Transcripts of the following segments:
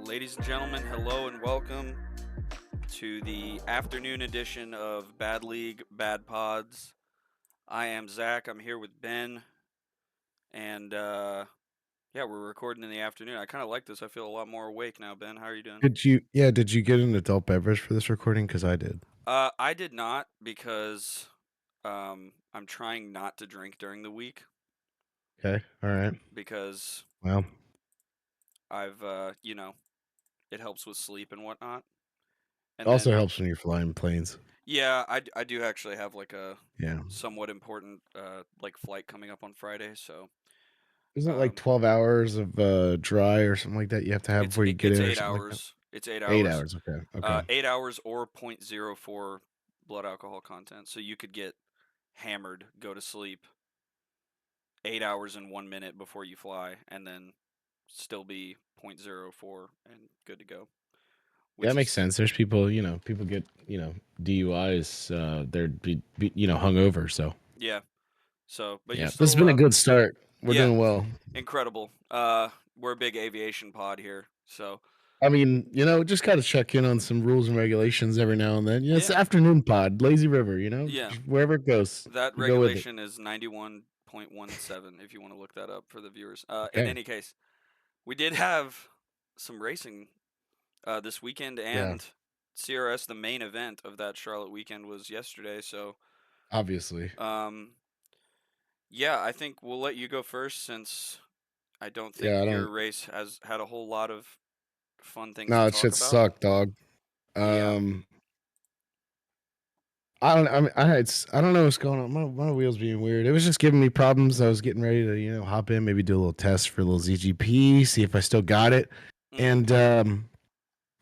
Ladies and gentlemen, hello and welcome to the afternoon edition of Bad League, Bad Pods. I am Zach. I'm here with Ben, and we're recording in the afternoon. I kind of like this. I feel a lot more awake now. Ben, how are you doing? Did you get an adult beverage for this recording? Because I did. I did not because I'm trying not to drink during the week Okay, all right. because Well, I've it helps with sleep and whatnot. And also then helps when you're flying planes. yeah, I do actually have like a Yeah. somewhat important like flight coming up on Friday, so Isn't it like 12 hours of dry or something like that you have to have before you get it's in or 8 something like that? hours. It's 8 8 hours. hours, okay. 8 hours or 0.04 blood alcohol content. So you could get hammered, go to sleep 8 hours and 1 minute before you fly, and then still be 0.04 and good to go. Yeah, that makes sense. There's people, people get, DUIs, they're, hungover, so. Yeah. So, but Yeah, you're this has still been a good start. We're yeah, doing well. incredible. We're a big aviation pod here, so I mean, just got to check in on some rules and regulations every now and then. It's yeah. afternoon pod, lazy river, Yeah. wherever it goes. That We go with it. regulation is 91.17 if you want to look that up for the viewers. In Okay. any case, we did have some racing this weekend, Yeah. and CRS, the main event of that Charlotte weekend, was yesterday. So, Obviously. yeah, I think we'll let you go first since I don't think Yeah, I your don't. race has had a whole lot of fun things No, to it talk shit about. sucked, dog. Yeah. I don't. I mean, I don't know what's going on. My wheels being weird. It was just giving me problems. I was getting ready to hop in, maybe do a little test for a little ZGP, see if I still got it. And I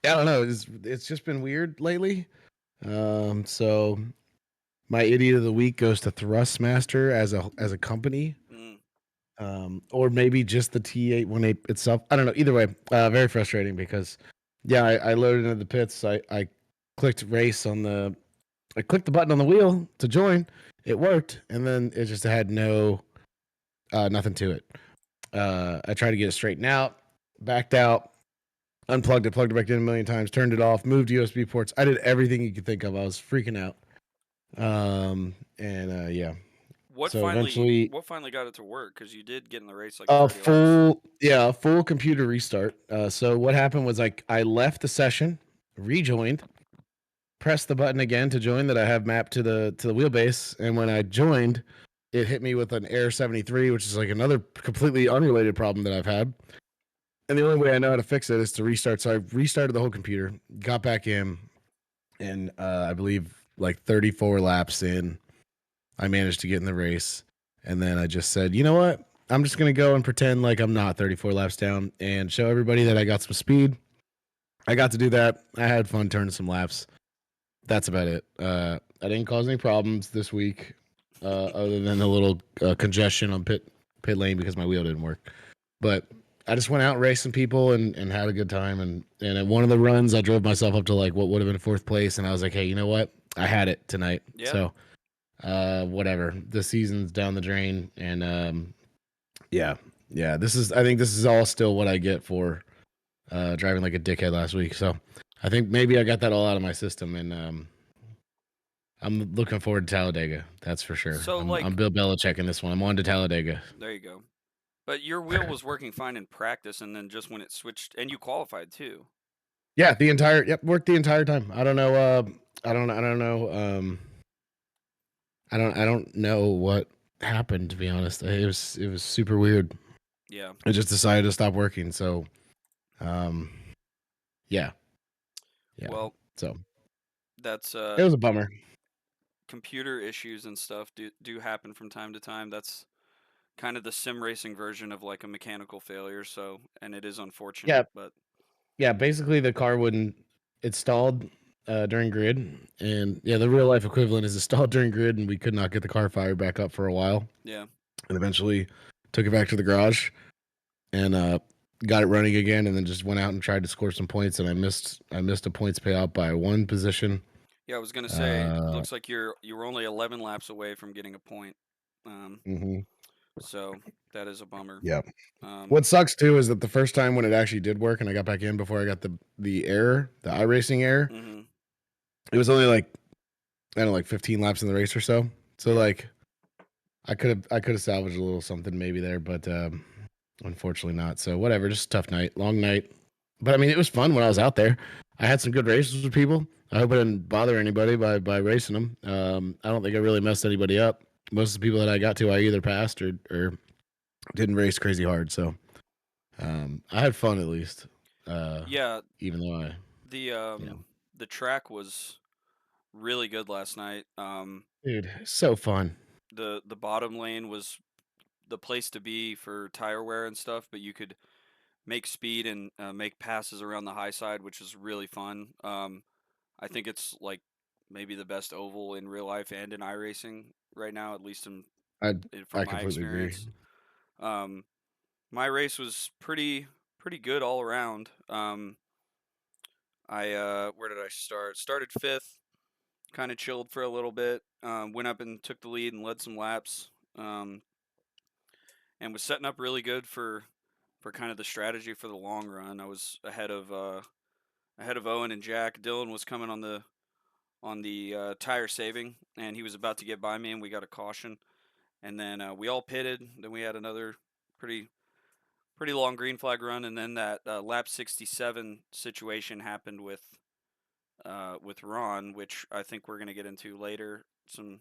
don't know. It's just been weird lately. So my idiot of the week goes to Thrustmaster as a company. Or maybe just the T818 itself. I don't know. Either way, very frustrating because, yeah, I loaded into the pits. I clicked race I clicked the button on the wheel to join. It worked, and then it just had nothing to it. I tried to get it straightened out, backed out, unplugged it, plugged it back in a million times, turned it off, moved USB ports. I did everything you could think of. I was freaking out. Yeah. What So finally got it to work? Because you did get in the race like 30 laps. full computer restart. So what happened was I left the session, rejoined, pressed the button again to join that I have mapped to the wheelbase, and when I joined, it hit me with an error 73, which is like another completely unrelated problem that I've had. And the only way I know how to fix it is to restart. So I restarted the whole computer, got back in, and I believe like 34 laps in, I managed to get in the race. And then I just said, you know what? I'm just going to go and pretend like I'm not 34 laps down and show everybody that I got some speed. I got to do that. I had fun turning some laps. That's about it. I didn't cause any problems this week, other than a little congestion on pit lane because my wheel didn't work. But I just went out and raced some people and had a good time. And at one of the runs, I drove myself up to like what would have been fourth place. And I was like, hey, you know what? I had it tonight. Yeah. So whatever. The season's down the drain. And yeah. I think this is all still what I get for driving like a dickhead last week. So I think maybe I got that all out of my system, and I'm looking forward to Talladega. That's for sure. So, I'm Bill Belichick in this one. I'm on to Talladega. There you go. But your wheel was working fine in practice, and then just when it switched, and you qualified too. Yeah, worked the entire time. I don't know. I don't know. I don't know what happened, to be honest. It was super weird. Yeah. I just decided to stop working. So, yeah. Well, so that's it was a bummer. Computer issues and stuff do happen from time to time. That's kind of the sim racing version of like a mechanical failure. So, and it is unfortunate. Yeah. But yeah, basically the car wouldn't it stalled during grid, and yeah, the real life equivalent is it stalled during grid, and we could not get the car fired back up for a while, Yeah. and eventually took it back to the garage and got it running again, and then just went out and tried to score some points, and I missed a points payout by one position. Yeah, I was gonna say, Uh, looks like you were only 11 laps away from getting a point. Um, hmm so that is a bummer. Yeah. Um, What sucks too is that the first time when it actually did work, and I got back in before I got the error, the iRacing error, mhm. it was only like I don't know, like 15 laps in the race or so. So Yeah. like I could have salvaged a little something maybe there, but unfortunately not. So whatever, just a tough night, long night. But I mean, it was fun when I was out there. I had some good races with people. I hope I didn't bother anybody by racing them. I don't think I really messed anybody up. Most of the people that I got to, I either passed or didn't race crazy hard. So I had fun at least. Uh, Yeah, even though I, the you know, um the track was really good last night. dude, so fun. The bottom lane was the place to be for tire wear and stuff, but you could make speed and make passes around the high side, which is really fun. I think it's like maybe the best oval in real life and in iRacing right now, at least I from I my completely agree. experience. Um, my race was pretty good all around. I where did I start? Started fifth, kind of chilled for a little bit. Went up and took the lead and led some laps. Um, and was setting up really good for kind of the strategy for the long run. I was ahead of Owen and Jack. Dylan was coming on the tire saving, and he was about to get by me, and we got a caution, and then we all pitted. Then we had another pretty pretty long green flag run, and then that lap 67 situation happened with Ron, which I think we're gonna get into later. Some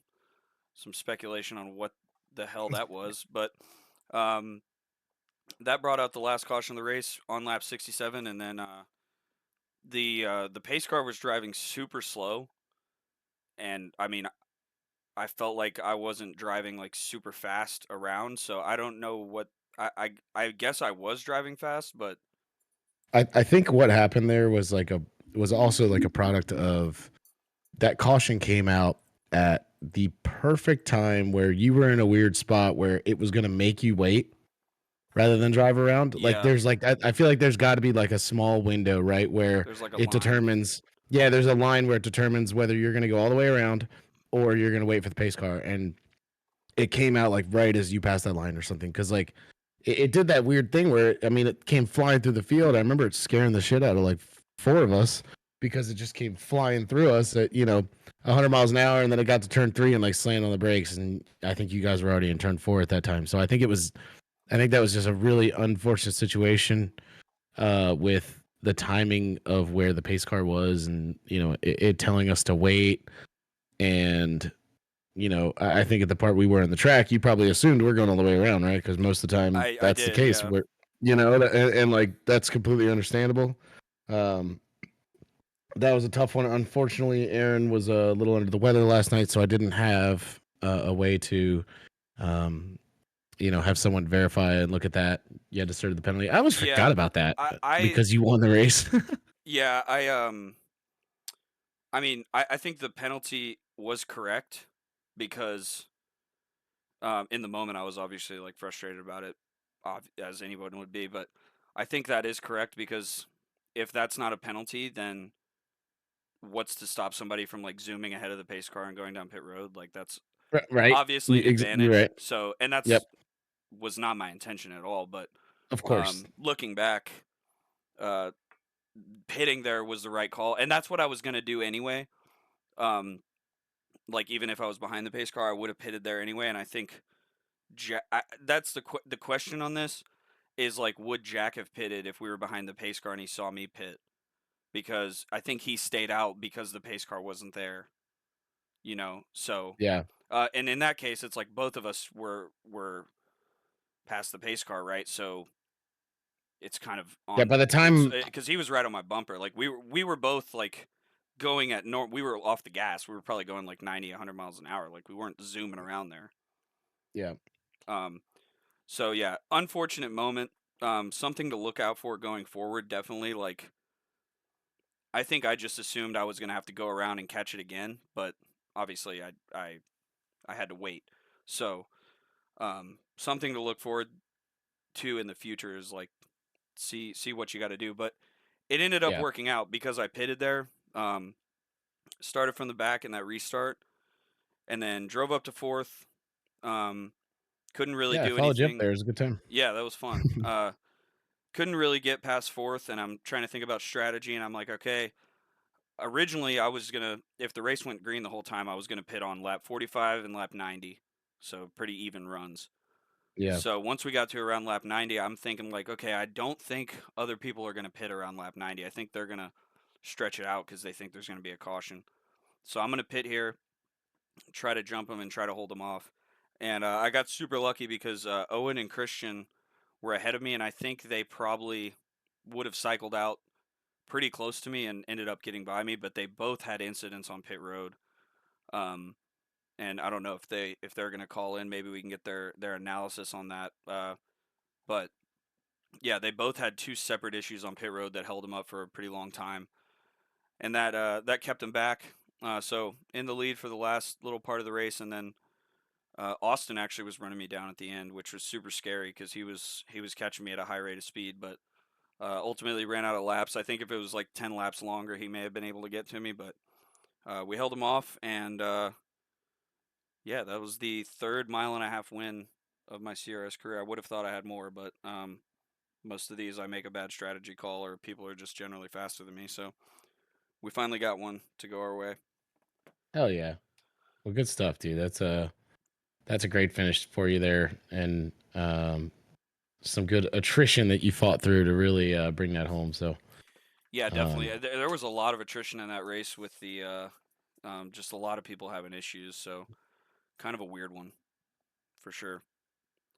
speculation on what the hell that was, but um, that brought out the last caution of the race on lap 67, and then the pace car was driving super slow, and I mean I felt like I wasn't driving like super fast around, so I don't know what I guess I was driving fast, but I think what happened there was also like a product of that caution came out at the perfect time where you were in a weird spot where it was going to make you wait rather than drive around. Like yeah, there's like I feel like there's got to be like a small window, right, where there's like a it line. determines. Yeah, there's a line where it determines whether you're going to go all the way around or you're going to wait for the pace car, and it came out like right as you passed that line or something. Because like it did that weird thing where I mean it came flying through the field. I remember it scaring the shit out of like four of us because it just came flying through us at 100 miles an hour, and then it got to turn three and like slammed on the brakes, and I think you guys were already in turn four at that time. So I think that was just a really unfortunate situation with the timing of where the pace car was, and it telling us to wait. And I think at the part we were in the track, you probably assumed we're going all the way around, right? Because most of the time I that's the did, case. yeah. Where and like that's completely understandable. Um, that was a tough one. Unfortunately, Aaron was a little under the weather last night, so I didn't have a way to, um, have someone verify and look at that. You had to serve the penalty. I always forgot Yeah, about that I because you won the race. yeah, I mean, I think the penalty was correct because in the moment I was obviously like frustrated about it, as anyone would be, but I think that is correct because if that's not a penalty, then what's to stop somebody from like zooming ahead of the pace car and going down pit road? Like that's Right? obviously an You're advantage. right. So, and Yep. that's was not my intention at all. But Of course. looking back, uh, hitting there was the right call, and that's what I was gonna do anyway. Um, like even if I was behind the pace car, I would have pitted there anyway. And I think that's the question on this is like, would Jack have pitted if we were behind the pace car and he saw me pit? Because I think he stayed out because the pace car wasn't there. So Yeah. and in that case, it's like both of us were past the pace car, right? So it's kind of Yeah. on By the it's time because he was right on my bumper. Like we were both like going at we were off the gas. We were probably going like 90, 100 miles an hour. Like we weren't zooming around there. yeah. Um, so yeah, unfortunate moment. Something to look out for going forward. Definitely. Like I think I just assumed I was gonna have to go around and catch it again, but obviously I had to wait. So something to look forward to in the future is like see what you got to do. But it ended up Yeah. working out because I pitted there. Started from the back in that restart, and then drove up to fourth. Um, couldn't really Yeah, I do followed you up anything. there. It was a good time. Yeah, that was fun. Couldn't really get past fourth, and I'm trying to think about strategy, and I'm like, okay. Originally, I was gonna, if the race went green the whole time, I was gonna pit on lap 45 and lap 90, so pretty even runs. Yeah. So once we got to around lap 90, I'm thinking like, okay, I don't think other people are gonna pit around lap 90. I think they're gonna stretch it out because they think there's gonna be a caution. So I'm gonna pit here, try to jump them and try to hold them off. And I got super lucky because Owen and Christian were ahead of me, and I think they probably would have cycled out pretty close to me and ended up getting by me. But they both had incidents on pit road, um, and I don't know if they're gonna call in. Maybe we can get their analysis on that. But yeah, they both had two separate issues on pit road that held them up for a pretty long time, and that kept them back. So in the lead for the last little part of the race, and then Austin actually was running me down at the end, which was super scary because he was catching me at a high rate of speed, but ultimately ran out of laps. I think if it was like 10 laps longer, he may have been able to get to me, but we held him off, and yeah, that was the third mile-and-a-half win of my CRS career. I would have thought I had more, but most of these I make a bad strategy call, or people are just generally faster than me. So we finally got one to go our way. Hell yeah. Well, good stuff, dude. That's a great finish for you there, and some good attrition that you fought through to really bring that home. So, Yeah, definitely. um, There was a lot of attrition in that race with the just a lot of people having issues. So kind of a weird one for sure.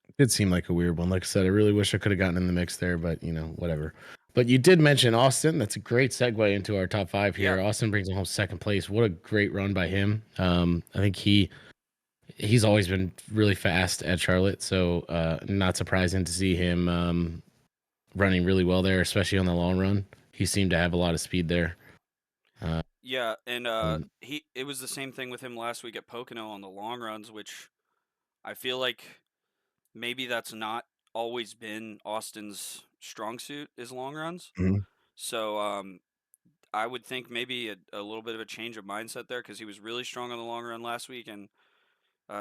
it did seem like a weird one. Like I said, I really wish I could have gotten in the mix there, but whatever. But you did mention Austin. That's a great segue into our top five Yeah, here. Austin brings home second place. What a great run by him. I think he's always been really fast at Charlotte, so not surprising to see him running really well there, especially on the long run. He seemed to have a lot of speed there. Uh, yeah, and and it was the same thing with him last week at Pocono on the long runs, which I feel like maybe that's not always been Austin's strong suit is long runs. Mhm. So I would think maybe a little bit of a change of mindset there because he was really strong on the long run last week, and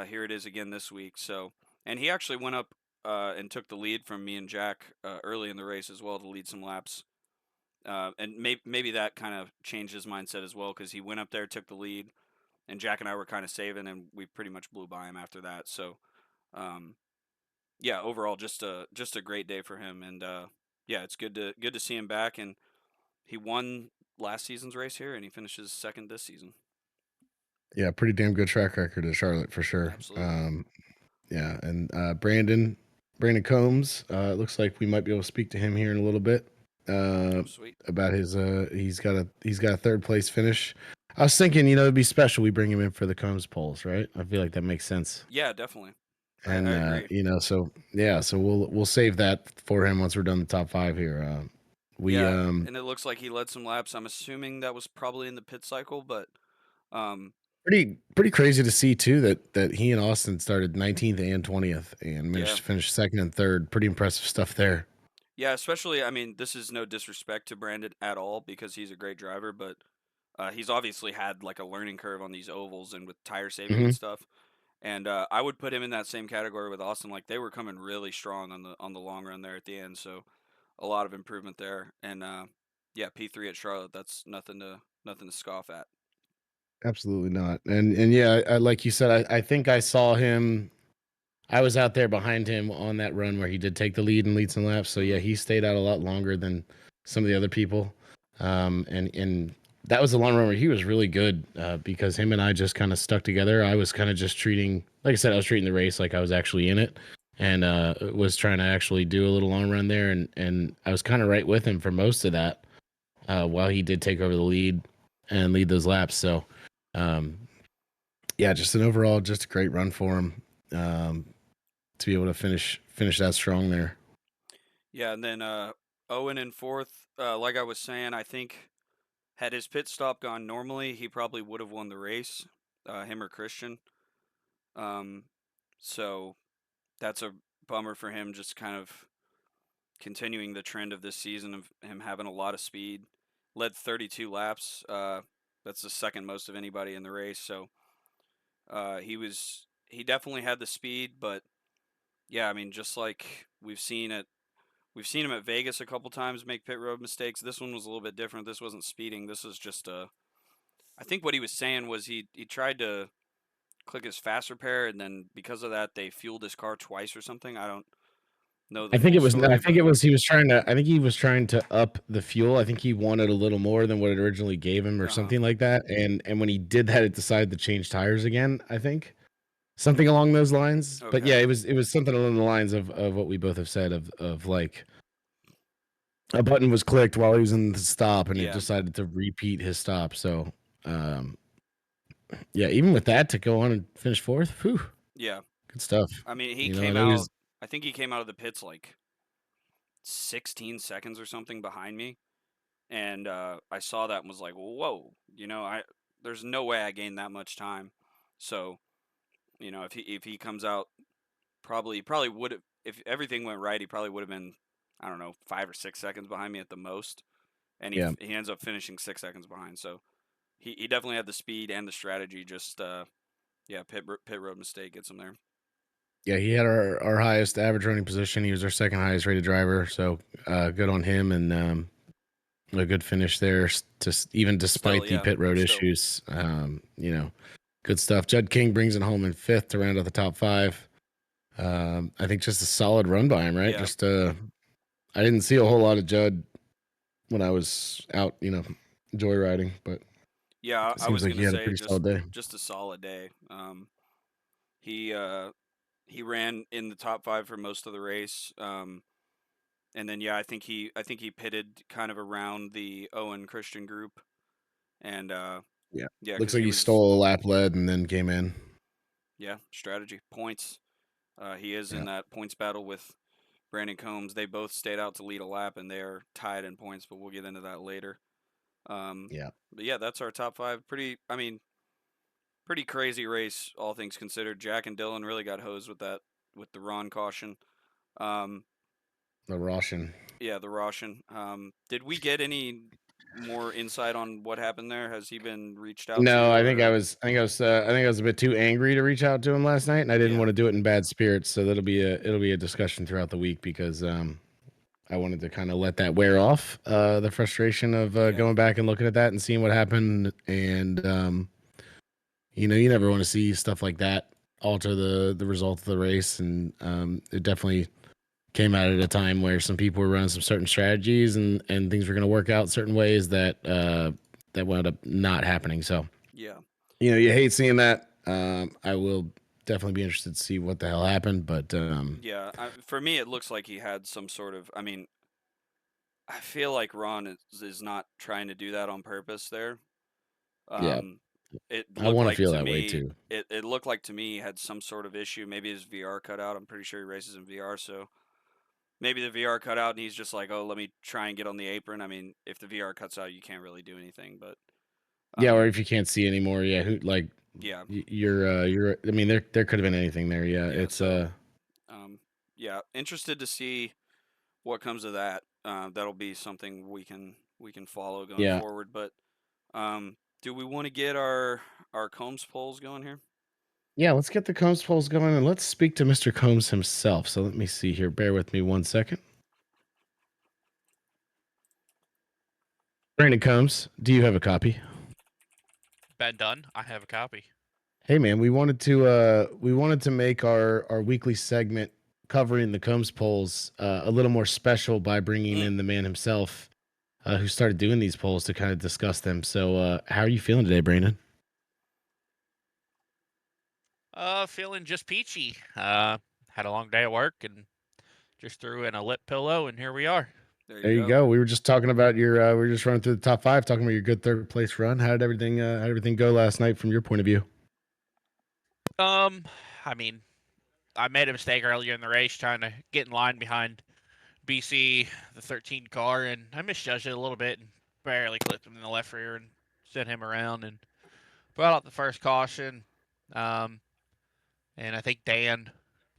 here it is again this week. So, and he actually went up and took the lead from me and Jack early in the race as well to lead some laps. And maybe that kind of changed his mindset as well because he went up there, took the lead, and Jack and I were kind of saving, and we pretty much blew by him after that. So, um, yeah, overall, just a great day for him, and yeah, it's good to see him back, and he won last season's race here, and he finishes second this season. Yeah, pretty damn good track record at Charlotte for sure. Absolutely. Yeah, and Brandon Combs. It looks like we might be able to speak to him here in a little bit uh, Oh, sweet. about his. He's got a third place finish. I was thinking, it'd be special we bring him in for the Combs polls, right? I feel like that makes sense. Yeah, definitely. I And agree. so yeah, so we'll save that for him once we're done the top five here. We Yeah, and it looks like he led some laps. I'm assuming that was probably in the pit cycle, but um, pretty crazy to see too that he and Austin started 19th and 20th and managed yeah, to finish second and third. Pretty impressive stuff there. yeah. Especially, I mean, this is no disrespect to Brandon at all because he's a great driver, but he's obviously had like a learning curve on these ovals and with tire saving and Hmm. stuff. And I would put him in that same category with Austin. Like they were coming really strong on the long run there at the end, so a lot of improvement there. And yeah, P3 at Charlotte, that's nothing to scoff at. Absolutely not. And yeah, I like you said, I think I saw him. I was out there behind him on that run where he did take the lead and lead some laps. So yeah, Hmm. he stayed out a lot longer than some of the other people. And that was the long run where he was really good because him and I just kind of stuck together. I was kind of just treating, like I said, I was treating the race like I was actually in it, and was trying to actually do a little long run there. And I was kind of right with him for most of that while he did take over the lead and lead those laps. So um, yeah, just an overall, just a great run for him. Um, to be able to finish that strong there. Yeah, and then Owen in fourth. Like I was saying, I think Had his pit stop gone normally, he probably would have won the race, him or Christian. Um, so that's a bummer for him, just kind of continuing the trend of this season of him having a lot of speed. Led 32 laps. That's the second most of anybody in the race. So he definitely had the speed, but yeah, I mean, just like we've seen him at Vegas a couple times make pit road mistakes. This one was a little bit different. This wasn't speeding. This was just I think what he was saying was he tried to click his fast repair, and then because of that, they fueled his car twice or something. I don't know the I think full it was. I story, think it but was. He was trying to. I think he was trying to up the fuel. I think he wanted a little more than what it originally gave him, or uh huh. something like that. And when he did that, it decided to change tires again. I think something along those lines. But Okay. yeah, it was something along the lines of what we both have said of like a button was clicked while he was in the stop, and it Yeah. decided to repeat his stop. So um, yeah, even with that to go on and finish fourth, whew, Yeah. good stuff. I mean, he You know, I came know he out. was. I think he came out of the pits like 16 seconds or something behind me, and I saw that and was like, "Whoa!" I there's no way I gained that much time. So if he comes out, probably would have, if everything went right, he probably would have been, I don't know, 5 or 6 seconds behind me at the most, and Yeah. he ends up finishing 6 seconds behind. So he definitely had the speed and the strategy. Just yeah, pit road mistake gets him there. Yeah, he had our highest average running position. He was our second highest rated driver, so good on him, and a good finish there. Even Still, despite the yeah, pit road still, issues, good stuff. Judd King brings it home in fifth to round out the top five. I think just a solid run by him, right? yeah, Just I didn't see a whole lot of Judd when I was out, joyriding, but yeah. it I seems was like gonna he had a say pretty solid day. just a solid day. He uh, he ran in the top five for most of the race. And then yeah, I think he pitted kind of around the Owen Christian group, and Yeah, yeah, looks because like he he was stole a lap lead and then came in. yeah strategy points. He is in Yeah, that points battle with Brandon Combs. They both stayed out to lead a lap, and they are tied in points, but we'll get into that later. Um, yeah. but yeah, that's our top five. I mean, pretty crazy race, all things considered. Jack and Dylan really got hosed with that, with the Ron caution. Um, The Roshan. yeah, the Roshan. Did we get any more insight on what happened there? Has he been reached out No, to, I think I or was. I think I was a bit too angry to reach out to him last night, and I didn't yeah, want to do it in bad spirits. So it'll be a discussion throughout the week because I wanted to kind of let that wear off. The frustration of yeah, going back and looking at that and seeing what happened, and you never want to see stuff like that alter the result of the race, and it definitely came out at a time where some people were running some certain strategies and things were going to work out certain ways that wound up not happening. So yeah, you hate seeing that. I will definitely be interested to see what the hell happened, but yeah? For me, it looks like he had some sort of. I mean, I feel like Ron is not trying to do that on purpose there. yeah, Um, it I looked want to like feel to that way me, too. it looked like to me he had some sort of issue. Maybe his VR cut out. I'm pretty sure he races in VR, so maybe the VR cut out and he's just like, oh, let me try and get on the apron. I mean, if the VR cuts out, you can't really do anything. But Yeah, or um, if you can't see anymore, yeah, who like yeah, you're. I mean, there could have been anything there. Yeah, yeah. it's So um, yeah, interested to see what comes of that. That'll be something we can follow going yeah. forward. But do we want to get our Combs polls going here? Yeah, let's get the Combs polls going and let's speak to Mr. Combs himself. So let me see here. Bear with me 1 second. Brandon Combs, do you have a copy? Ben done. I have a copy. Hey man, we wanted to make our weekly segment covering the Combs polls a little more special by bringing Mm. in the man himself, who started doing these polls to kind of discuss them. So, how are you feeling today, Brandon? Feeling just peachy. Had a long day at work and just threw in a lip pillow, and here we are. There you There you go. go. We were just talking about your. We were just running through the top five, talking about your good third place run. How did everything go last night from your point of view? Um, I mean, I made a mistake earlier in the race trying to get in line behind BC, the 13 car, and I misjudged it a little bit and barely clipped him in the left rear and sent him around and brought out the first caution. Um, and I think Dan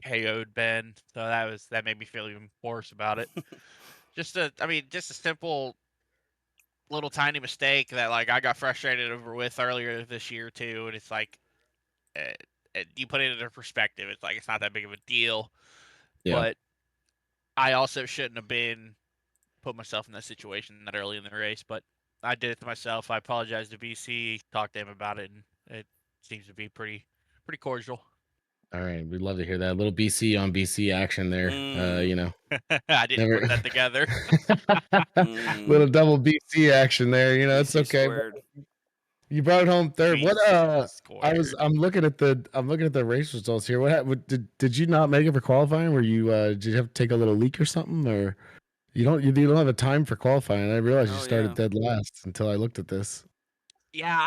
KO'd Ben, so that made me feel even worse about it. Just a simple little tiny mistake that like I got frustrated over with earlier this year too, and it's like uh, you put it into perspective, it's like it's not that big of a deal, Yeah. but I also shouldn't have been put myself in that situation that early in the race, but I did it to myself. I apologized to BC, talked to him about it, and it seems to be pretty cordial. All right. We'd love to hear that. A little BC on BC action there. Mm, I didn't Never put that together. little mm. double BC action there. It's BC okay. squared. You brought it home third. What BC squared. I'm looking at the race results here. What happened? Did you not make it for qualifying? Were you did you have to take a little leak or something, or you don't have a time for qualifying? I realized you Oh started yeah. dead last until I looked at this. Yeah,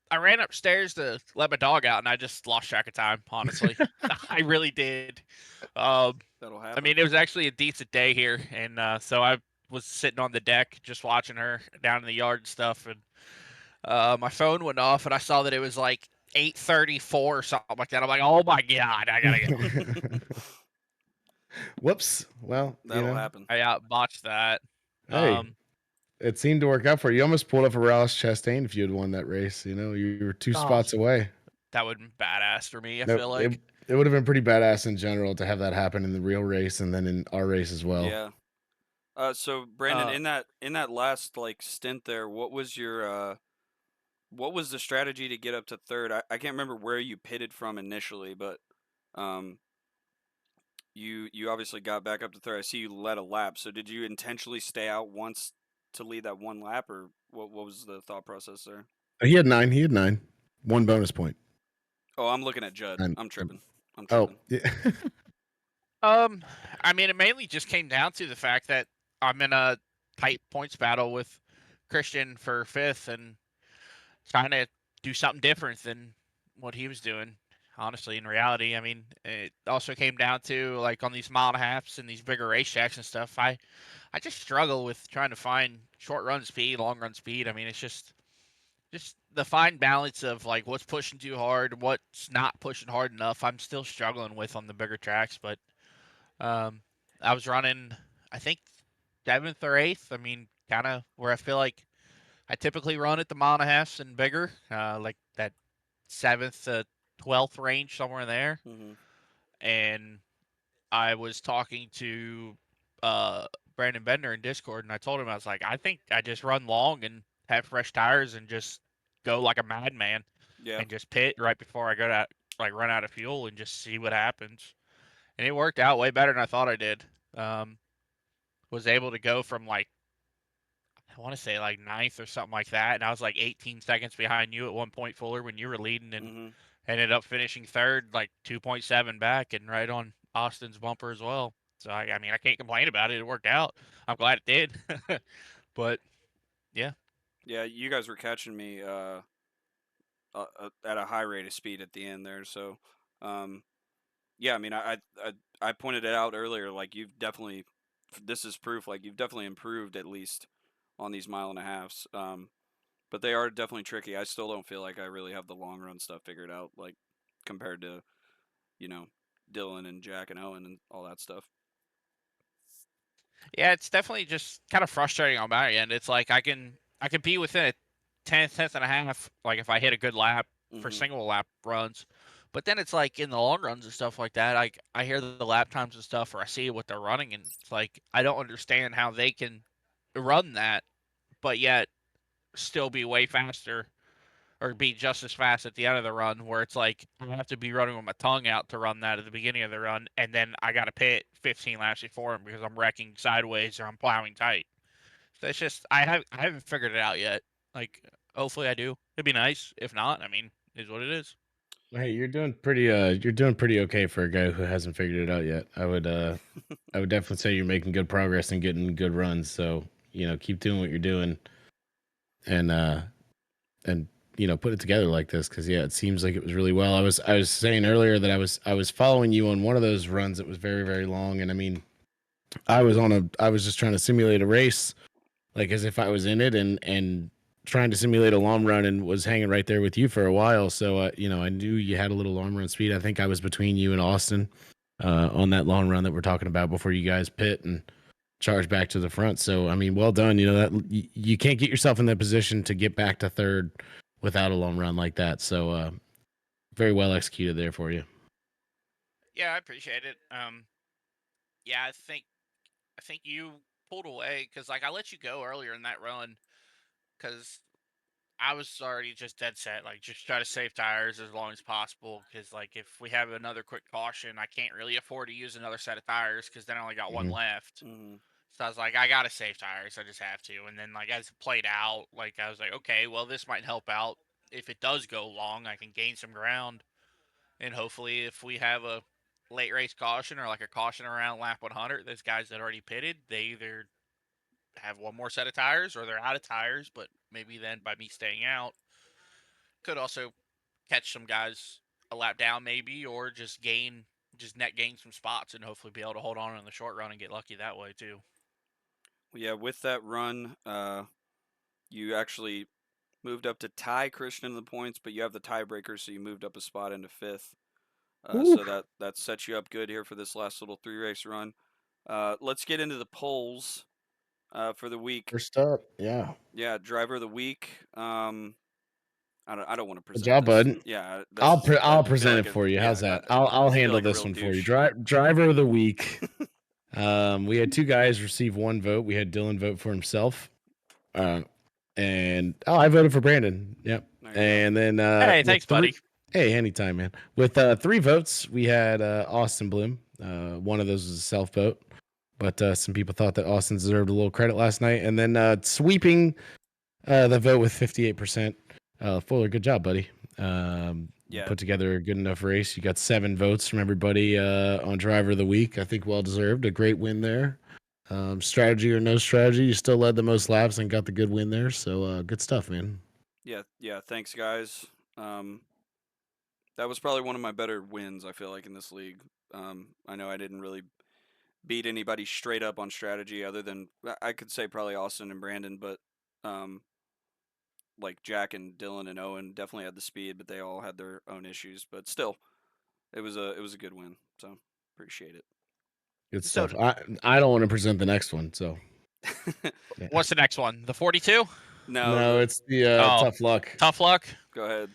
I ran upstairs to let my dog out, and I just lost track of time. Honestly, I really did. Um, That'll I happen. mean, it was actually a decent day here, and so I was sitting on the deck just watching her down in the yard and stuff, and my phone went off, and I saw that it was like 8:34 or something like that. I'm like, oh my god, I gotta go. Whoops. Well, That'll happen. I botched that. hey, Um, it seemed to work out for you. You almost pulled up a Rallis Chastain if you had won that race. You were two oh, spots away. that would have been badass for me. I No, feel like. it would have been pretty badass in general to have that happen in the real race and then in our race as well. Yeah. So Brandon, Uh, in that last like stint there, what was the strategy to get up to third? I can't remember where you pitted from initially, but um, you obviously got back up to third. I see you led a lap. So did you intentionally stay out once to lead that one lap, or what was the thought process there? He had 9. He had 9. 1 bonus point. Oh, I'm looking at Judd. And I'm tripping. I'm oh, tripping. yeah. I mean, it mainly just came down to the fact that I'm in a tight points battle with Christian for fifth and trying to do something different than what he was doing. Honestly, in reality, I mean, it also came down to like on these mile and a halves and these bigger racetracks and stuff. I just struggle with trying to find short run speed, long run speed. I mean, it's just the fine balance of like what's pushing too hard, what's not pushing hard enough. I'm still struggling with on the bigger tracks, but um, I was running, I think, seventh or eighth. I mean, kind of where I feel like I typically run at the mile and a half and bigger, like that seventh to 12th range, somewhere in there. Mm-hmm. And I was talking to uh, Brandon Bender in Discord, and I told him, I was like, I think I just run long and have fresh tires and just go like a madman Yeah. and just pit right before I go to like run out of fuel and just see what happens. And it worked out way better than I thought I did. Um, was able to go from like I want to say like ninth or something like that, and I was like 18 seconds behind you at one point, Fuller, when you were leading, and Mm-hmm. ended up finishing third, like 2.7 back, and right on Austin's bumper as well. So I mean, I can't complain about it. It worked out. I'm glad it did. But yeah, Yeah, you guys were catching me at a high rate of speed at the end there. So, um, yeah, I mean, I pointed it out earlier. Like you've definitely, this is proof. Like you've definitely improved at least on these mile and a halves. But they are definitely tricky. I still don't feel like I really have the long run stuff figured out. Like compared to you know Dylan and Jack and Owen and all that stuff. yeah, it's definitely just kind of frustrating on my end. It's like I can be within a tenth and a half, like if I hit a good lap for Mm-hmm. single lap runs. But then it's like in the long runs and stuff like that, like I hear the lap times and stuff, or I see what they're running, and it's like I don't understand how they can run that, but yet still be way faster or be just as fast at the end of the run. Where it's like I have to be running with my tongue out to run that at the beginning of the run, and then I got to pit 15 laps before him because I'm wrecking sideways or I'm plowing tight. So it's just I haven't figured it out yet. Like hopefully I do. It'd be nice. If not, I mean, it is what it is. Hey, you're doing pretty okay for a guy who hasn't figured it out yet. I would definitely say you're making good progress and getting good runs. So, keep doing what you're doing and and put it together like this because yeah, it seems like it was really well. I was saying earlier that I was following you on one of those runs that was very, very long. And I mean, I was just trying to simulate a race like as if I was in it and trying to simulate a long run and was hanging right there with you for a while. So I knew you had a little long run speed. I think I was between you and Austin on that long run that we're talking about before you guys pit and charge back to the front. So I mean, well done. That you can't get yourself in that position to get back to third without a long run like that. So very well executed there for you. Yeah, I appreciate it. Yeah, I think you pulled away because like I let you go earlier in that run because I was already just dead set, like just try to save tires as long as possible. Because like if we have another quick caution, I can't really afford to use another set of tires because then I only got one left. Mm-hmm. So I was like, I gotta save tires. I just have to. And then like as it played out, like I was like, okay, well this might help out. If it does go long, I can gain some ground. And hopefully, if we have a late race caution or like a caution around lap 100, those guys that already pitted, they either have one more set of tires or they're out of tires. But maybe then by me staying out, could also catch some guys a lap down, maybe, or just net gain some spots and hopefully be able to hold on in the short run and get lucky that way too. Well, yeah, with that run, you actually moved up to tie Christian in the points, but you have the tiebreaker, so you moved up a spot into fifth. So that sets you up good here for this last little 3-race run. Let's get into the polls for the week. First up, yeah. Yeah, driver of the week. I don't want to present Good job, this. bud. Yeah, I'll present it for you. How's that? I'll handle this one for you. Driver of the week. We had two guys receive one vote. We had Dylan vote for himself. And I voted for Brandon. Yep. And then hey, thanks, buddy. Hey, anytime, man. With 3 votes, we had Austin Bloom. One of those was a self vote, but some people thought that Austin deserved a little credit last night. And then sweeping the vote with 58%. Fuller, good job, buddy. Put together a good enough race. You got 7 votes from everybody on driver of the week. I think well deserved. A great win there. Strategy or no strategy, you still led the most laps and got the good win there. So good stuff, man. Yeah. Thanks, guys. That was probably one of my better wins, I feel like, in this league. I know I didn't really beat anybody straight up on strategy other than I could say probably Austin and Brandon, but like Jack and Dylan and Owen definitely had the speed, but they all had their own issues. But still, it was a good win. So appreciate it. Good stuff. I don't want to present the next one. So What's the next one? The 42? No, it's the tough luck. Tough luck. Go ahead.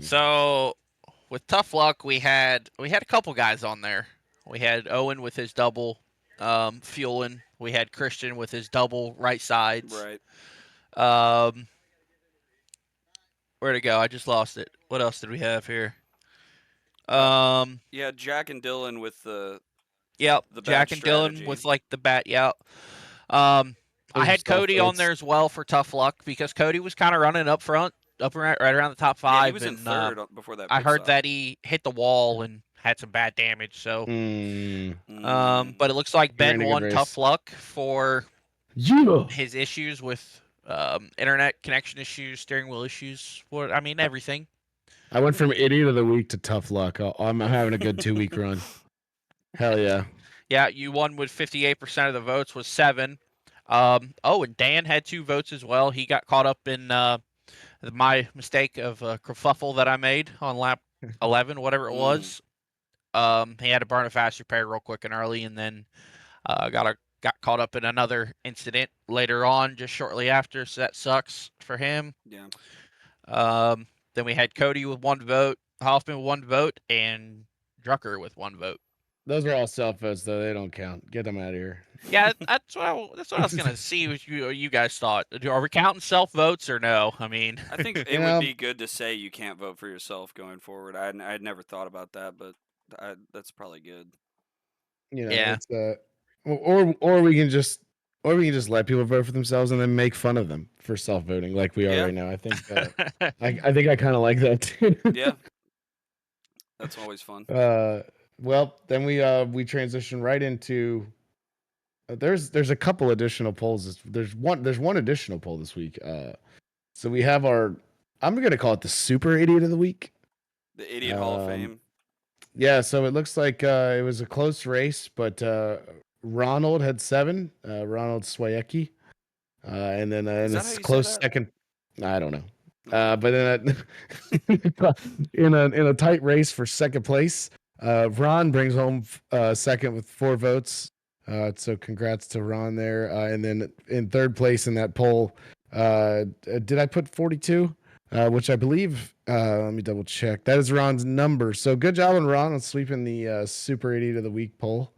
So with tough luck, we had a couple guys on there. We had Owen with his double fueling. We had Christian with his double right sides. Right. Where'd it go? I just lost it. What else did we have here? Yeah, Jack and Dylan with the Jack and strategy. Dylan with like the bat. Yep. I had Cody on there as well for tough luck because Cody was kind of running up front, right around the top 5. Yeah, he was in third before that. I heard that he hit the wall and had some bad damage. So, but it looks like Ben won tough luck for his issues with internet connection issues, steering wheel issues. Everything. I went from idiot of the week to tough luck. I'm having a good 2-week run. Hell yeah. Yeah, you won with 58% of the votes was 7. And Dan had 2 votes as well. He got caught up in my mistake of kerfuffle that I made on lap 11, whatever it was. He had to burn a fast repair real quick and early, and then got caught up in another incident later on, just shortly after. So that sucks for him. Yeah. Then we had Cody with 1 vote, Hoffman with 1 vote, and Drucker with 1 vote. Those are all self votes, though. They don't count. Get them out of here. Yeah, that's what I was gonna see what you guys thought. Are we counting self votes or no? I think it would be good to say you can't vote for yourself going forward. I'd never thought about that, but that's probably good. Yeah. It's, or we can just let people vote for themselves and then make fun of them for self voting like we are right now. I think I think I kind of like that too. Yeah. That's always fun. Well, then we transition right into there's a couple additional polls. There's one additional poll this week. So we have I'm going to call it the super idiot of the week. The Idiot Hall of Fame. Yeah, so it looks like it was a close race, but Ronald had 7. Ronald Swayecki. and then Is in that how a you say close that? second. I don't know. Okay. But in a tight race for second place, Ron brings home second with 4 votes. So congrats to Ron there. And then in third place in that poll, did I put 42? Which I believe. Let me double check. That is Ron's number. So good job on Ron on sweeping the Super Idiot of the Week poll.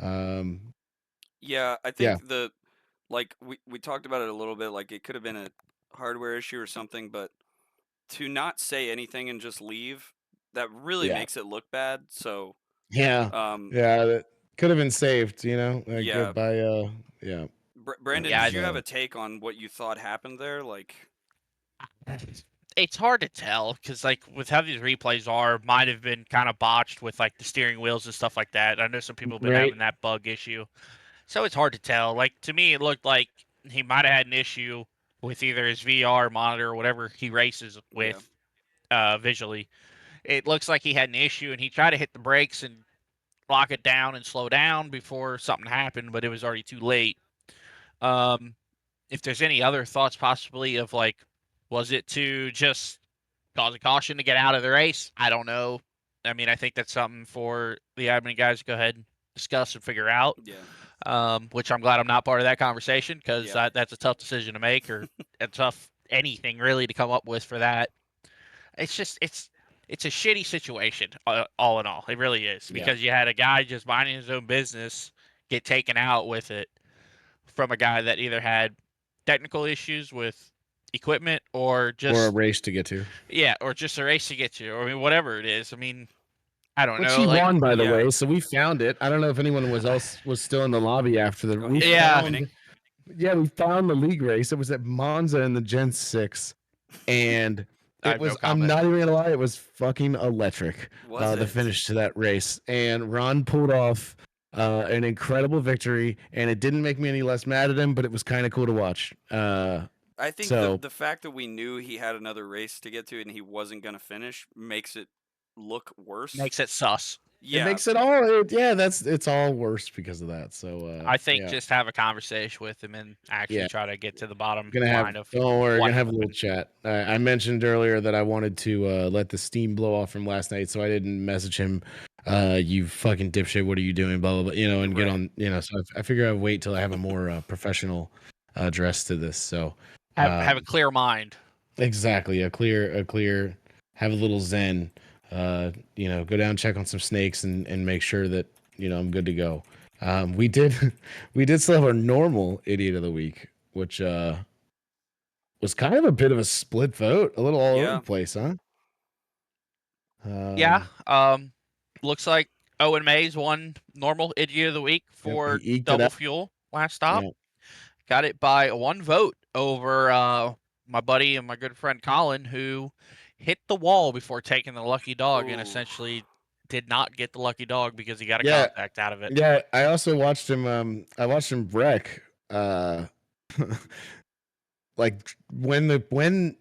Yeah, I Yeah. think we talked about it a little bit. Like it could have been a hardware issue or something, but to not say anything and just leave, that really Yeah. makes it look bad. So, Yeah. um, Yeah. That could have been saved. Like yeah, by yeah. Brandon, Yeah, did you have a take on what you thought happened there? Like, it's hard to tell because like with how these replays are, might have been kind of botched with like the steering wheels and stuff like that. I know some people have been Right. having that bug issue, so it's hard to tell. Like to me, it looked like he might have had an issue with either his VR monitor or whatever he races yeah, with visually. It looks like he had an issue and he tried to hit the brakes and lock it down and slow down before something happened, but it was already too late. Um, if there's any other thoughts possibly of like, was it to just cause a caution to get out of the race? I don't know. I mean, I think that's something for the admin guys to go ahead and discuss and figure out. yeah, Which I'm glad I'm not part of that conversation because yeah, that's a tough decision to make or a tough anything really to come up with for that. It's just it's a shitty situation all in all. It really is Yeah. because you had a guy just minding his own business get taken out with it from a guy that either had technical issues with equipment or Or a just race to get to. yeah, or just a race to get to, or I mean whatever it is. I mean, I don't Which know. he Like won, by the yeah. way. So we found it. I don't know if anyone was still in the lobby after the. Oh, We he ended up yeah, found. winning. Yeah, we found the league race. It was at Monza in the Gen 6. And I it have no was, I'm comment. not even gonna lie, it was fucking electric. Was The it? finish to that race. And Ron pulled off an incredible victory. And it didn't make me any less mad at him, but it was kind of cool to watch. I think the So the fact that we knew he had another race to get to and he wasn't gonna finish makes it look worse. Makes it sus. it Yeah, makes it all yeah, it's all worse because of that. So I think yeah. just have a conversation with him and actually Yeah. try to get to the bottom Gonna have line of don't worry, what gonna have a little happened. chat. I mentioned earlier that I wanted to let the steam blow off from last night, so I didn't message him. You fucking dipshit, what are you doing? Blah blah blah. And get right. on. So I figure I'd wait till I have a more professional address to this. So Have a clear mind. exactly a clear. Have a little zen. Go down, check on some snakes, and make sure that I'm good to go. We did we did still have our normal idiot of the week, which was kind of a bit of a split vote, a little all over the Yeah. place, huh? Yeah. Um, Looks like Owen Mays won normal idiot of the week yep, he for eked it double out. fuel last stop. Yeah, Got it by one vote over my buddy and my good friend Colin, who hit the wall before taking the lucky dog and Ooh. essentially did not get the lucky dog because he got a yeah, contact out of it. yeah. I also watched him. I watched him wreck. Like when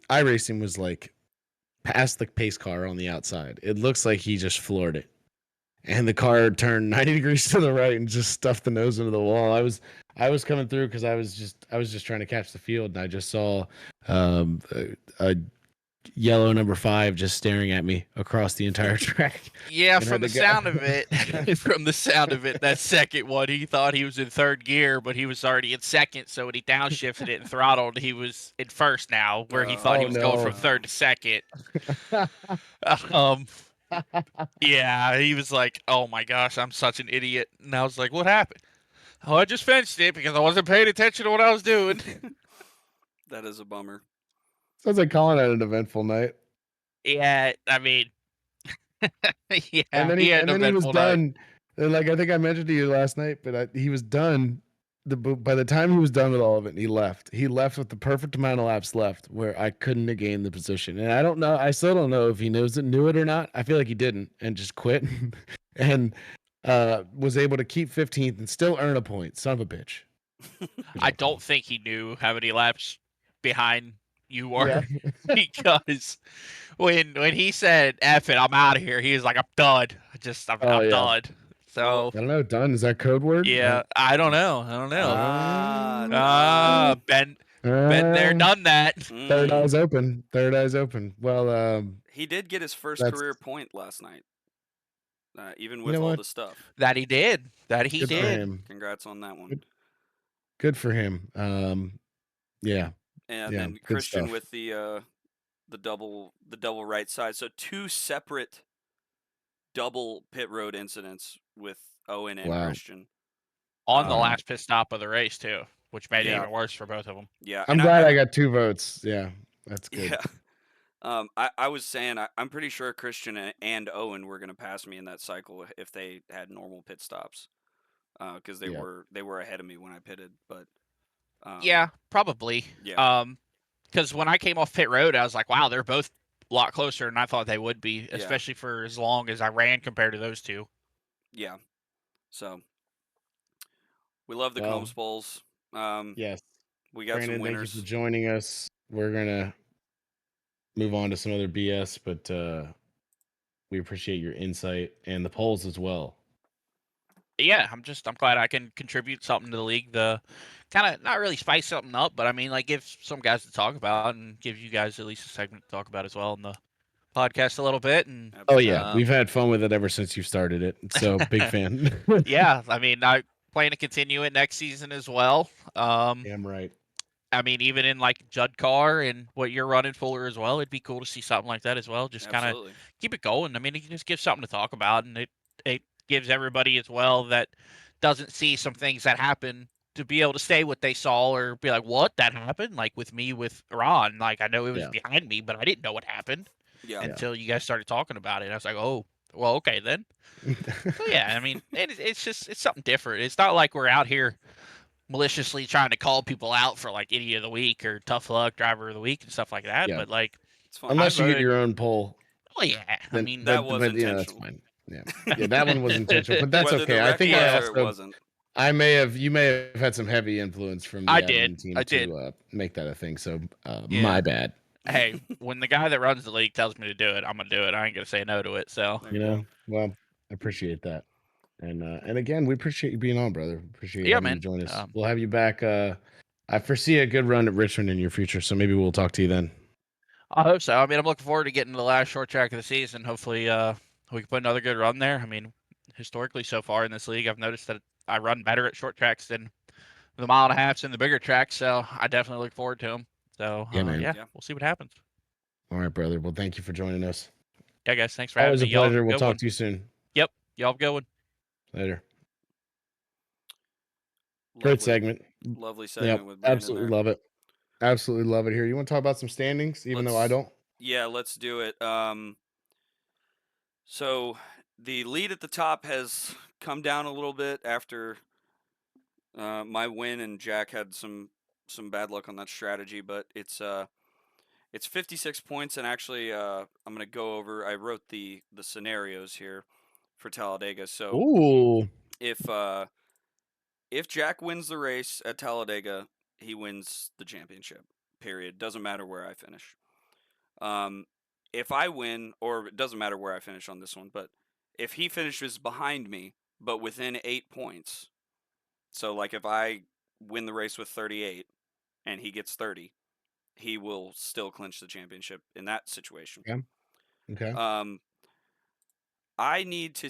iRacing was like past the pace car on the outside, it looks like he just floored it, and the car turned 90 degrees to the right and just stuffed the nose into the wall. I was coming through because I was just trying to catch the field, and I just saw a yellow number 5 just staring at me across the entire track. Yeah, And from had the the guy. sound of it, that second one, he thought he was in third gear, but he was already in second. So when he downshifted it and throttled, he was in first now, where he thought he Oh was going from no. third to second. Um, yeah, he was like, "Oh my gosh, I'm such an idiot." And I was like, "What happened?" "Oh, I just fenced it because I wasn't paying attention to what I was doing." That is a bummer. Sounds like Colin had an eventful night. Yeah, I mean, And yeah, then he he had and an then he was eventful night. done. And like I think I mentioned to you last night, but he was done. By the time he was done with all of it, he left. He left with the perfect amount of laps left, where I couldn't have gained the position. And I don't know. I still don't know if he knew it or not. I feel like he didn't, and just quit, and was able to keep 15th and still earn a point. Son of a bitch. Good I job, don't Colin. think he knew how many laps behind you Yeah. were because when he said "F it, I'm out of here," he was like, "I'm done. Oh I'm yeah. done." So I don't know. Done. Is that code word? yeah, I don't know. Ben, been there, Uh, done that. Third Mhm. eye's open. Third eye's open. Well, He did get his first that's career point last night, even you with know all what? the stuff. That he did. That he Good for did. him. Congrats on that one. Good, good for him. Yeah, And yeah, then good Christian stuff. with the double right side. So two separate double pit road incidents with Owen and Wow. Christian. On the Wow. last pit stop of the race too, which made it Yeah. even worse for both of them. Yeah, I'm and glad I got 2 votes. Yeah, that's good. yeah. I was saying I'm pretty sure Christian and Owen were gonna pass me in that cycle if they had normal pit stops, because Yeah. they were ahead of me when I pitted. But Yeah, probably. yeah, Because when I came off pit road, I was like, wow, they're both a lot closer than I thought they would be, Yeah. especially for as long as I ran compared to those two. yeah. So we love the Well, Combs Bowls. yes. We got some Brandon, thank you for winners. joining us. We're gonna move on to some other BS, but we appreciate your insight and the polls as well. Yeah, I'm glad I can contribute something to the league. The kind of not really spice something up, but I mean, like give some guys to talk about and give you guys at least a segment to talk about as well in the podcast a little bit. And Oh Absolutely. yeah, we've had fun with it ever since you started it. So big fan. yeah, I mean, I plan to continue it next season as well. Damn right. I mean, even in like Judd Carr and what you're running Fuller as well, it'd be cool to see something like that as well. Just kind of Absolutely. keep it going. I mean, it just gives something to talk about, and it gives everybody as well that doesn't see some things that happen to be able to say what they saw or be like, "What that happened?" Like with me with Ron, like I know it was Yeah. behind me, but I didn't know what happened Yeah. until you guys started talking about it. And I was like, "Oh, well, okay then." So yeah, I mean, it's something different. It's not like we're out here maliciously trying to call people out for like idiot of the week or tough luck driver of the week and stuff like that. Yeah. But like, It's fun. Unless you get voted- your own poll, oh yeah, I then mean, That was but that's intentional. fine. Yeah. Yeah, that one was intentional, but that's Whether okay. the I wreck think was I or it also wasn't. you may have had some heavy influence from the I admin did. team to make that a thing. So Yeah. my bad. Hey, when the guy that runs the league tells me to do it, I'm gonna do it. I ain't gonna say no to it. So There You you know, go. well, I appreciate that. And again, we appreciate you being on, brother. Appreciate yeah, having you man. join us. We'll have you back. I foresee a good run at Richmond in your future, so maybe we'll talk to you then. I hope so. I mean, I'm looking forward to getting to the last short track of the season. Hopefully, we can put another good run there. I mean, historically so far in this league, I've noticed that I run better at short tracks than the mile and a halfs and the bigger tracks. So I definitely look forward to them. So Yeah, man. Yeah. we'll see what happens. All right, brother. Well, thank you for joining us. Yeah, guys, thanks for having Always me. a Y'all have pleasure. a We'll good talk one. to you soon. Yep, y'all have a good one. Later. Lovely, Great segment. Lovely Yep. segment with Brandon Absolutely there. love it. Absolutely love it here. You want to talk about some standings, even though I Let's- don't? Yeah, let's do it. So the lead at the top has come down a little bit after my win, and Jack had some bad luck on that strategy, but it's 56 points, and actually I'm gonna go over. I wrote the scenarios here for Talladega. So Ooh. if Jack wins the race at Talladega, he wins the championship. Period. Doesn't matter where I finish. If I win, or it doesn't matter where I finish on this one, but if he finishes behind me, but within 8 points, so like if I win the race with 38 and he gets 30, he will still clinch the championship in that situation. Yeah. Okay. I need to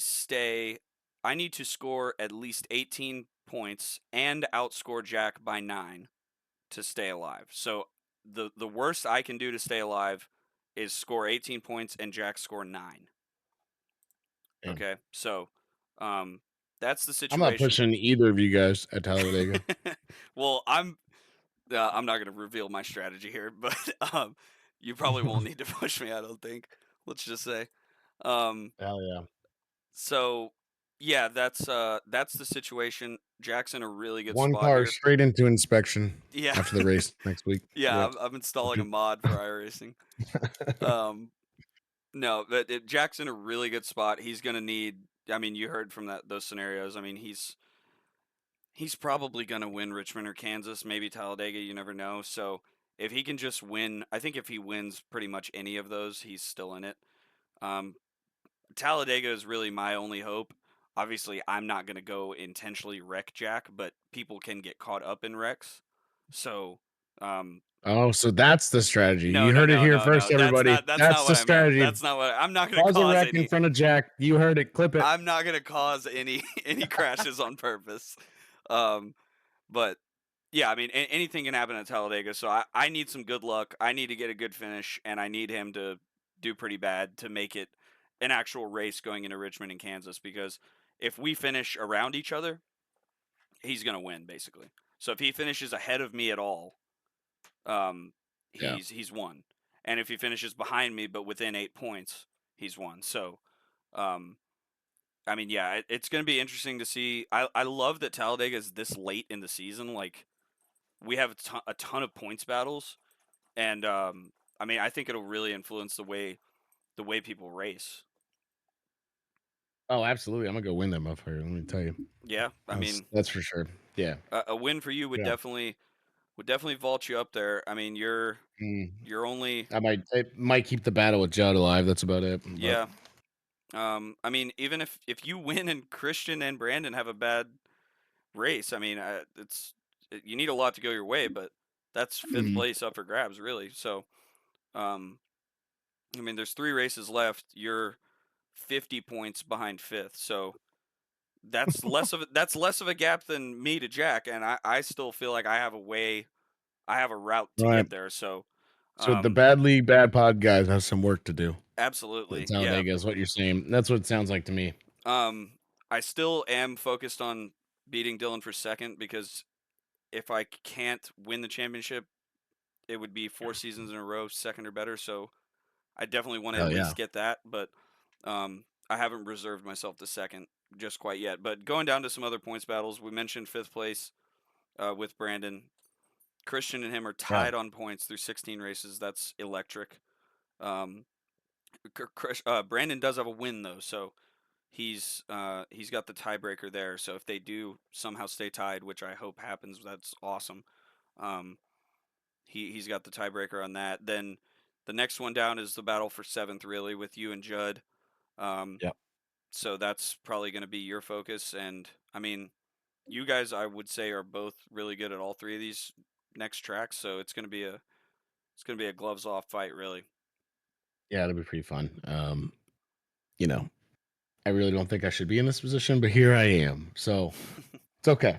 score at least 18 points and outscore Jack by 9 to stay alive. So the worst I can do to stay alive is score 18 points and Jack score 9. Damn. Okay, so that's the I'm situation. not pushing either of you guys at Talladega. Well, I'm not going to reveal my strategy here, but you probably won't need to push me. I don't think. Let's just say. Hell yeah. So yeah, that's the situation. Jack's in a really good One spot car here. straight into inspection Yeah. after the race next week. Yeah, Yep. I'm installing a mod for iRacing. No, but Jack's in a really good spot. He's gonna need. I mean, you heard from those scenarios. I mean, he's probably gonna win Richmond or Kansas, maybe Talladega. You never know. So if he can just win, I think if he wins pretty much any of those, he's still in it. Talladega is really my only hope. obviously I'm not going to go intentionally wreck Jack, but people can get caught up in wrecks. So, Oh, so that's the strategy. no, You no, heard it no, here no, no. first, everybody. That's not That's what the I meant. strategy. That's not what I'm not going to Cause a cause wreck in any. front of Jack. You heard it. Clip it. I'm not going to cause any any crashes on purpose. But yeah, I mean, anything can happen at Talladega. So I need some good luck. I need to get a good finish, and I need him to do pretty bad to make it an actual race going into Richmond and Kansas. Because if we finish around each other, he's gonna win basically. So if he finishes ahead of me at all, um, Yeah. he's won. And if he finishes behind me but within 8 points, he's won. So, um, I mean, yeah, it's gonna be interesting to see. I love that Talladega is this late in the season. Like we have a ton of points battles, and I mean, I think it'll really influence the way people race. Oh, absolutely. I'm gonna go win that motherfucker. Let me tell you. Yeah, I mean, That's for sure. Yeah. a win for you Yeah. would definitely vault you up there. I mean, Mm. you're only It might keep the battle with Judd alive. That's about it. But yeah. I mean, even if you win and Christian and Brandon have a bad race, I mean, you need a lot to go your way, but that's fifth Mhm. place up for grabs, really. So, um, I mean, there's 3 races left. You're 50 points behind fifth, so that's less of a gap than me to Jack, and I still feel like I have a route to Right. get there. So, So the um, bad league, bad pod guys have some work to do. At absolutely, yeah. Talladega is what you're saying. That's what it sounds like to me. Um, I still am focused on beating Dylan for second because if I can't win the championship, it would be 4 seasons in a row, second or better. So I definitely want to at Hell yeah. least get that, but I haven't reserved myself the second just quite yet. But going down to some other points battles, we mentioned fifth place with Brandon. Christian and him are Yeah. tied on points through 16 races. That's electric. Um, Brandon does have a win though, so he's got the tiebreaker there. So if they do somehow stay tied, which I hope happens, that's awesome. Um, he's got the tiebreaker on that. Then the next one down is the battle for seventh, really, with you and Judd. Um, Yep. so that's probably going to be your focus. And I mean, you guys, I would say, are both really good at all 3 of these next tracks. So it's gonna be a gloves off fight, really. Yeah, it'll be pretty fun. You know, I really don't think I should be in this position, but here I am. So it's okay.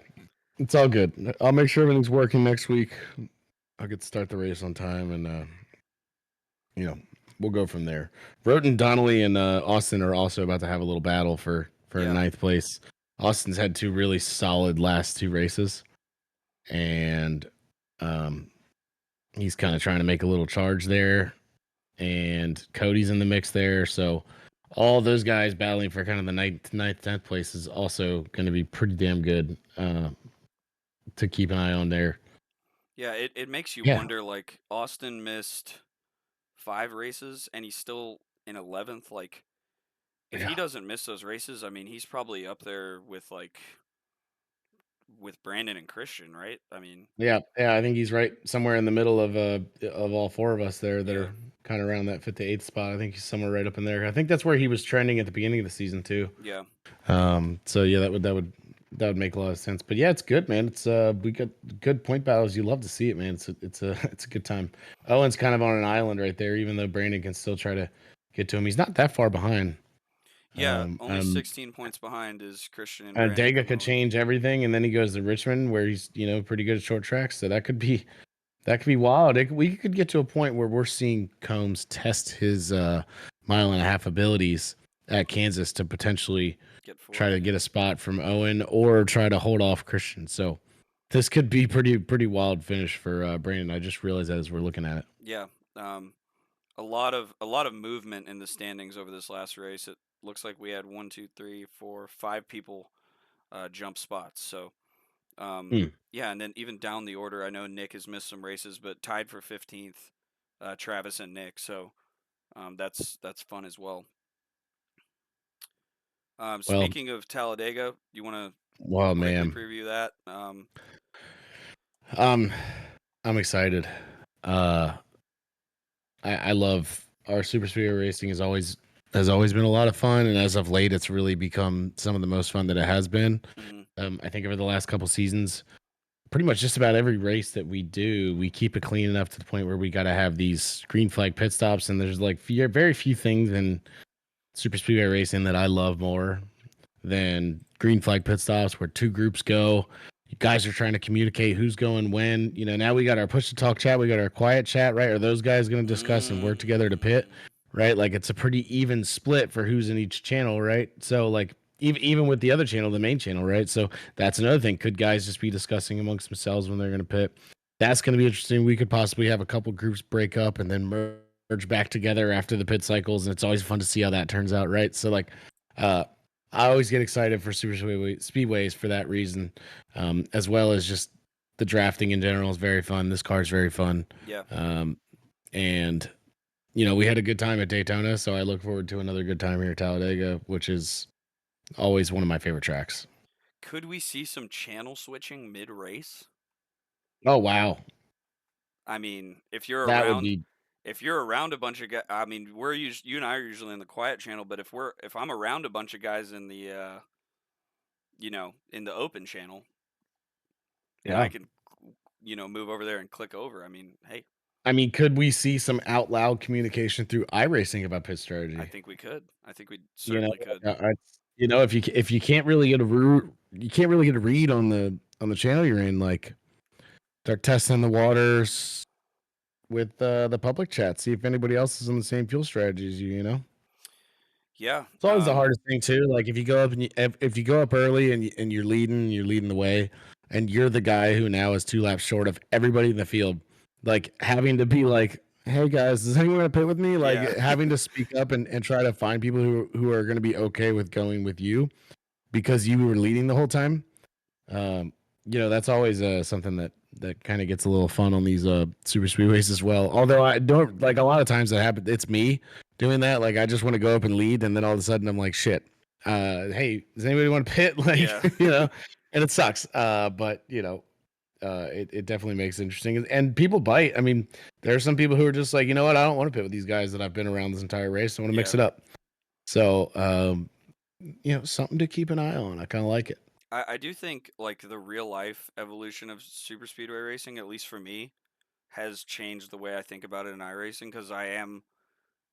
It's all good. I'll make sure everything's working next week. I'll get to start the race on time, and you know, we'll go from there. Roten, Donnelly, and Austin are also about to have a little battle for Yeah. ninth place. Austin's had 2 really solid last 2 races, and um, he's kind of trying to make a little charge there. And Cody's in the mix there, so all those guys battling for kind of the ninth, 10th place is also going to be pretty damn good to keep an eye on there. Yeah, it makes you Yeah, wonder. Like Austin missed 5 races and he's still in 11th. Like if he yeah, doesn't miss those races, I mean, he's probably up there with Brandon and Christian, right? I mean, yeah. I think he's right somewhere in the middle of all 4 of us there that yeah, are kind of around that 5th to 8th spot. I think he's somewhere right up in there. I think that's where he was trending at the beginning of the season too. yeah, So yeah, that would make a lot of sense. But yeah, it's good, man. It's we got good point battles. You love to see it, man. It's a good time. Owen's kind of on an island right there, even though Brandon can still try to get to him. He's not that far behind. yeah. Um, Only um, 16 points behind is Christian and and Brandon at the Dega could moment. change everything, and then he goes to Richmond, where he's pretty good at short tracks. So that could be wild. We could get to a point where we're seeing Combs test his mile and a half abilities at Kansas to potentially Get try fourth. to get a spot from Owen or try to hold off Christian. So this could be pretty wild finish for Brandon. I just realized that as we're looking at it. Yeah. Um, a lot of movement in the standings over this last race. It looks like we had 5 people jump spots. So Hmm. yeah, and then even down the order, I know Nick has missed some races, but tied for 15th, Travis and Nick. So that's fun as well. Well, Speaking of Talladega, you want to well, quickly man, preview that? um, I'm excited. Uh, I love our super speedway racing is always has always been a lot of fun, and as of late, it's really become some of the most fun that it has been. I think over the last couple seasons, pretty much just about every race that we do, we keep it clean enough to the point where we got to have these green flag pit stops, and there's like very few things in super speedway racing that I love more than green flag pit stops where two groups go. You guys are trying to communicate who's going when. Now we got our push to talk chat, we got our quiet chat, right? Are those guys going to discuss and work together to pit, right? Like it's a pretty even split for who's in each channel, right? So like even with the other channel, the main channel, right? So that's another thing. Could guys just be discussing amongst themselves when they're going to pit? That's going to be interesting. We could possibly have a couple groups break up and then merge back together after the pit cycles, and it's always fun to see how that turns out, right? So like, I always get excited for speedways for that reason, as well as just the drafting in general is very fun. This car is very fun. Yeah. And we had a good time at Daytona, so I look forward to another good time here at Talladega, which is always one of my favorite tracks. Could we see some channel switching mid-race? Oh wow, I mean, if you're that would around, be if you're around a bunch of guys, I mean, you and I are usually in the quiet channel, but if I'm around a bunch of guys in the in the open channel, and I yeah. can move over there and click over. I mean, hey, I mean, could we see some out loud communication through iRacing about pit strategy? I think we could. I think we You know, certainly could. if you can't really get a read on the channel you're in, like start testing the waters with the public chat, see if anybody else is on the same fuel strategy as you. Yeah. It's always the hardest thing too. Like if you go up and if you go up early and you're leading the way, and you're the guy who now is 2 laps short of everybody in the field, like having to be like, "Hey guys, does anyone want to pit with me?" Like Yeah. having to speak up and try to find people who are going to be okay with going with you because you were leading the whole time. Um, that's always something that kind of gets a little fun on these super speedways as well. Although I don't like a lot of times that happen. It's me doing that. Like I just want to go up and lead, and then all of a sudden I'm like, shit. Hey, does anybody want to pit? Like, Yeah. and it sucks. But it definitely makes it interesting. And people bite. I mean, there are some people who are just like, you know what? I don't want to pit with these guys that I've been around this entire race. I want to mix Yeah. it up. So, something to keep an eye on. I kind of like it. I do think like the real life evolution of super speedway racing, at least for me, has changed the way I think about it in iRacing because I am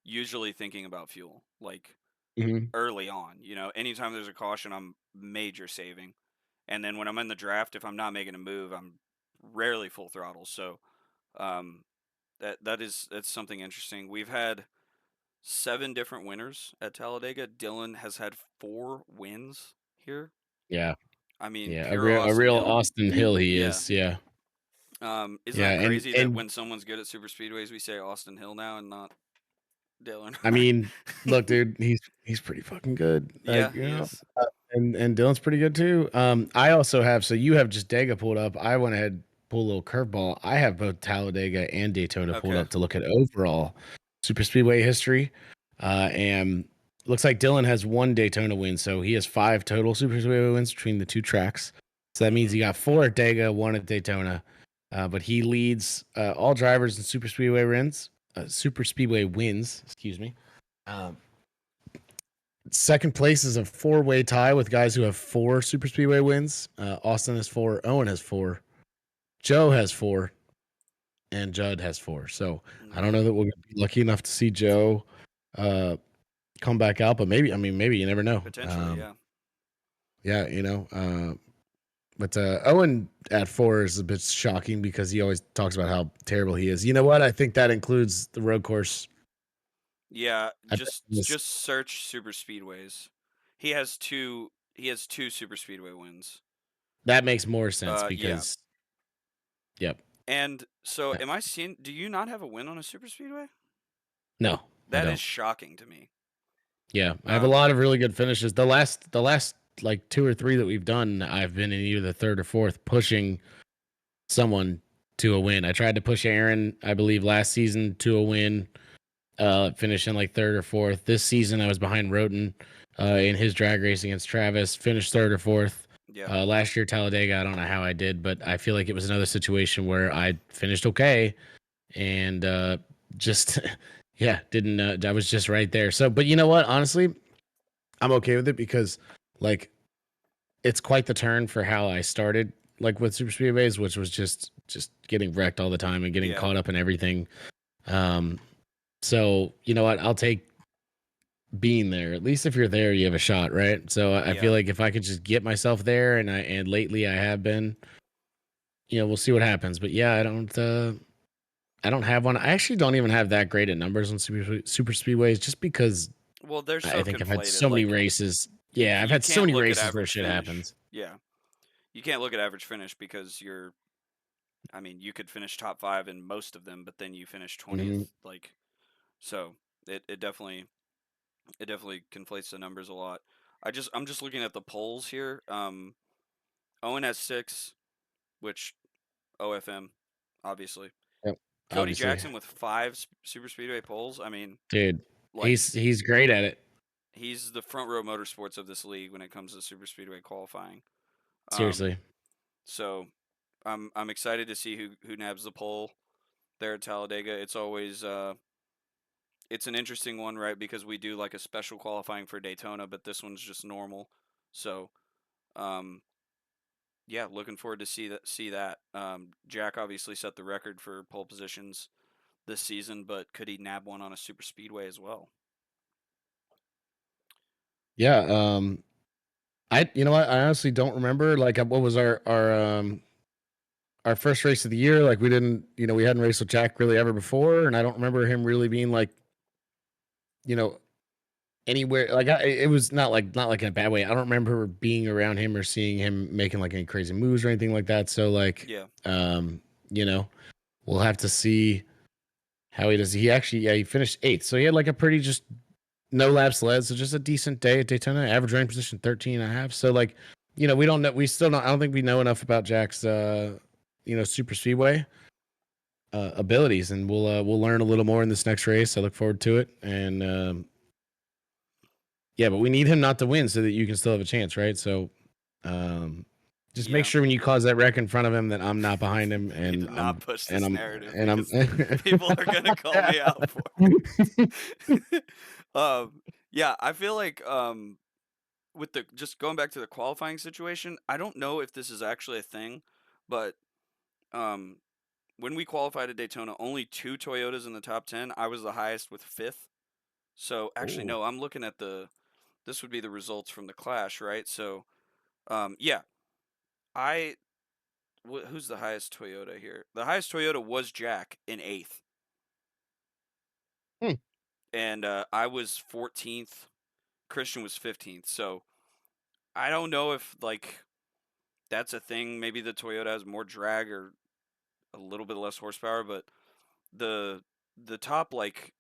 usually thinking about fuel like Mhm. early on. Anytime there's a caution, I'm major saving, and then when I'm in the draft, if I'm not making a move, I'm rarely full throttle. So um, that's something interesting. We've had 7 different winners at Talladega. Dylan has had 4 wins here. Yeah. I mean, Yeah, pure a Austin real Hill. Austin Hill he Yeah. is. Yeah. Isn't Yeah, that and crazy that and when someone's good at super speedways, we say Austin Hill now and not Dylan? I mean, look, dude, he's pretty fucking good. Yeah, Like, he is. and Dylan's pretty good too. I also have, so you have just Dega pulled up. I went ahead pull a little curveball. I have both Talladega and Daytona pulled Okay. up to look at overall super speedway history. And looks like Dylan has 1 Daytona win, so he has 5 total super speedway wins between the 2 tracks. So that means he got 4 at Dega, 1 at Daytona. But he leads all drivers in super speedway wins. Excuse me. Second place is a 4-way tie with guys who have 4 super speedway wins. Austin has 4, Owen has 4, Joe has 4, and Judd has 4. So I don't know that we'll be lucky enough to see Joe come back out, but maybe. I mean, maybe you never know. Potentially, yeah. Yeah. But Owen at 4 is a bit shocking because he always talks about how terrible he is. You know what? I think that includes the road course. Yeah, I bet just search super speedways. He has 2 super speedway wins. that makes more sense Yeah. because yep. And so do you not have a win on a super speedway? No, I That don't. is shocking to me. Yeah, I have a lot of really good finishes. The last like 2 or 3 that we've done, I've been in either the 3rd or 4th pushing someone to a win. I tried to push Aaron, I believe, last season to a win, finishing like 3rd or 4th. This season, I was behind Roten in his drag race against Travis, finished 3rd or 4th. Yeah. Last year, Talladega, I don't know how I did, but I feel like it was another situation where I finished okay and just Yeah, didn't I was just right there. So, but you know what? Honestly, I'm okay with it because like it's quite the turn for how I started like with super speedways, which was just getting wrecked all the time and getting Yeah. caught up in everything. So you know what? I'll take being there. At least if you're there, you have a shot, right? So I feel Yeah. like if I could just get myself there, and lately I have been, we'll see what happens. But yeah, I don't have one. I actually don't even have that great at numbers on super speedways, just because Well, they're I so think I've had conflated. so many Like races. Yeah, I've you had so can't many look at races where average shit finish. happens. Yeah. You can't look at average finish because I mean, you could finish top 5 in most of them, but then you finish 20th Hmm. like so it definitely conflates the numbers a lot. I'm just looking at the polls here. Owen has 6, which OFM obviously. Yep, Cody obviously, Jackson with 5 super speedway poles. I mean, dude, like he's great at it. he's the front row motorsports of this league when it comes to super speedway qualifying. Um, Seriously. so I'm excited to see who nabs the pole there at Talladega. It's always it's an interesting one, right? Because we do like a special qualifying for Daytona, but this one's just normal. So um, yeah, looking forward to see that. Jack obviously set the record for pole positions this season, but could he nab one on a super speedway as well? Yeah. You know what? I honestly don't remember. Like, what was our first race of the year? Like, we didn't, we hadn't raced with Jack really ever before, and I don't remember him really being like, you know, anywhere. Like, it was not like in a bad way. I don't remember being around him or seeing him making like any crazy moves or anything like that. So, like, Yeah, you know, we'll have to see how he does. He actually, yeah, he finished 8th, so he had like a pretty just no laps led, so just a decent day at Daytona. Average rank position 13 and a half. So like, we don't know. We still don't. I don't think we know enough about Jack's, super speedway abilities, and we'll learn a little more in this next race. I look forward to it, and yeah, but we need him not to win so that you can still have a chance, right? So, just make yeah. sure when you cause that wreck in front of him that I'm not behind him, You need to not push and this I'm narrative and I'm. because people are gonna call me out for it. Yeah, I feel like with the just going back to the qualifying situation, I don't know if this is actually a thing, but um, when we qualified at Daytona, only 2 Toyotas in the top 10. I was the highest with 5th. So actually, Oh. no, I'm looking at this would be the results from the clash, right? So, yeah, I who's the highest Toyota here? The highest Toyota was Jack in 8th, Hmm. and I was 14th. Christian was 15th. So I don't know if like that's a thing. Maybe the Toyota has more drag or a little bit less horsepower, but the the top like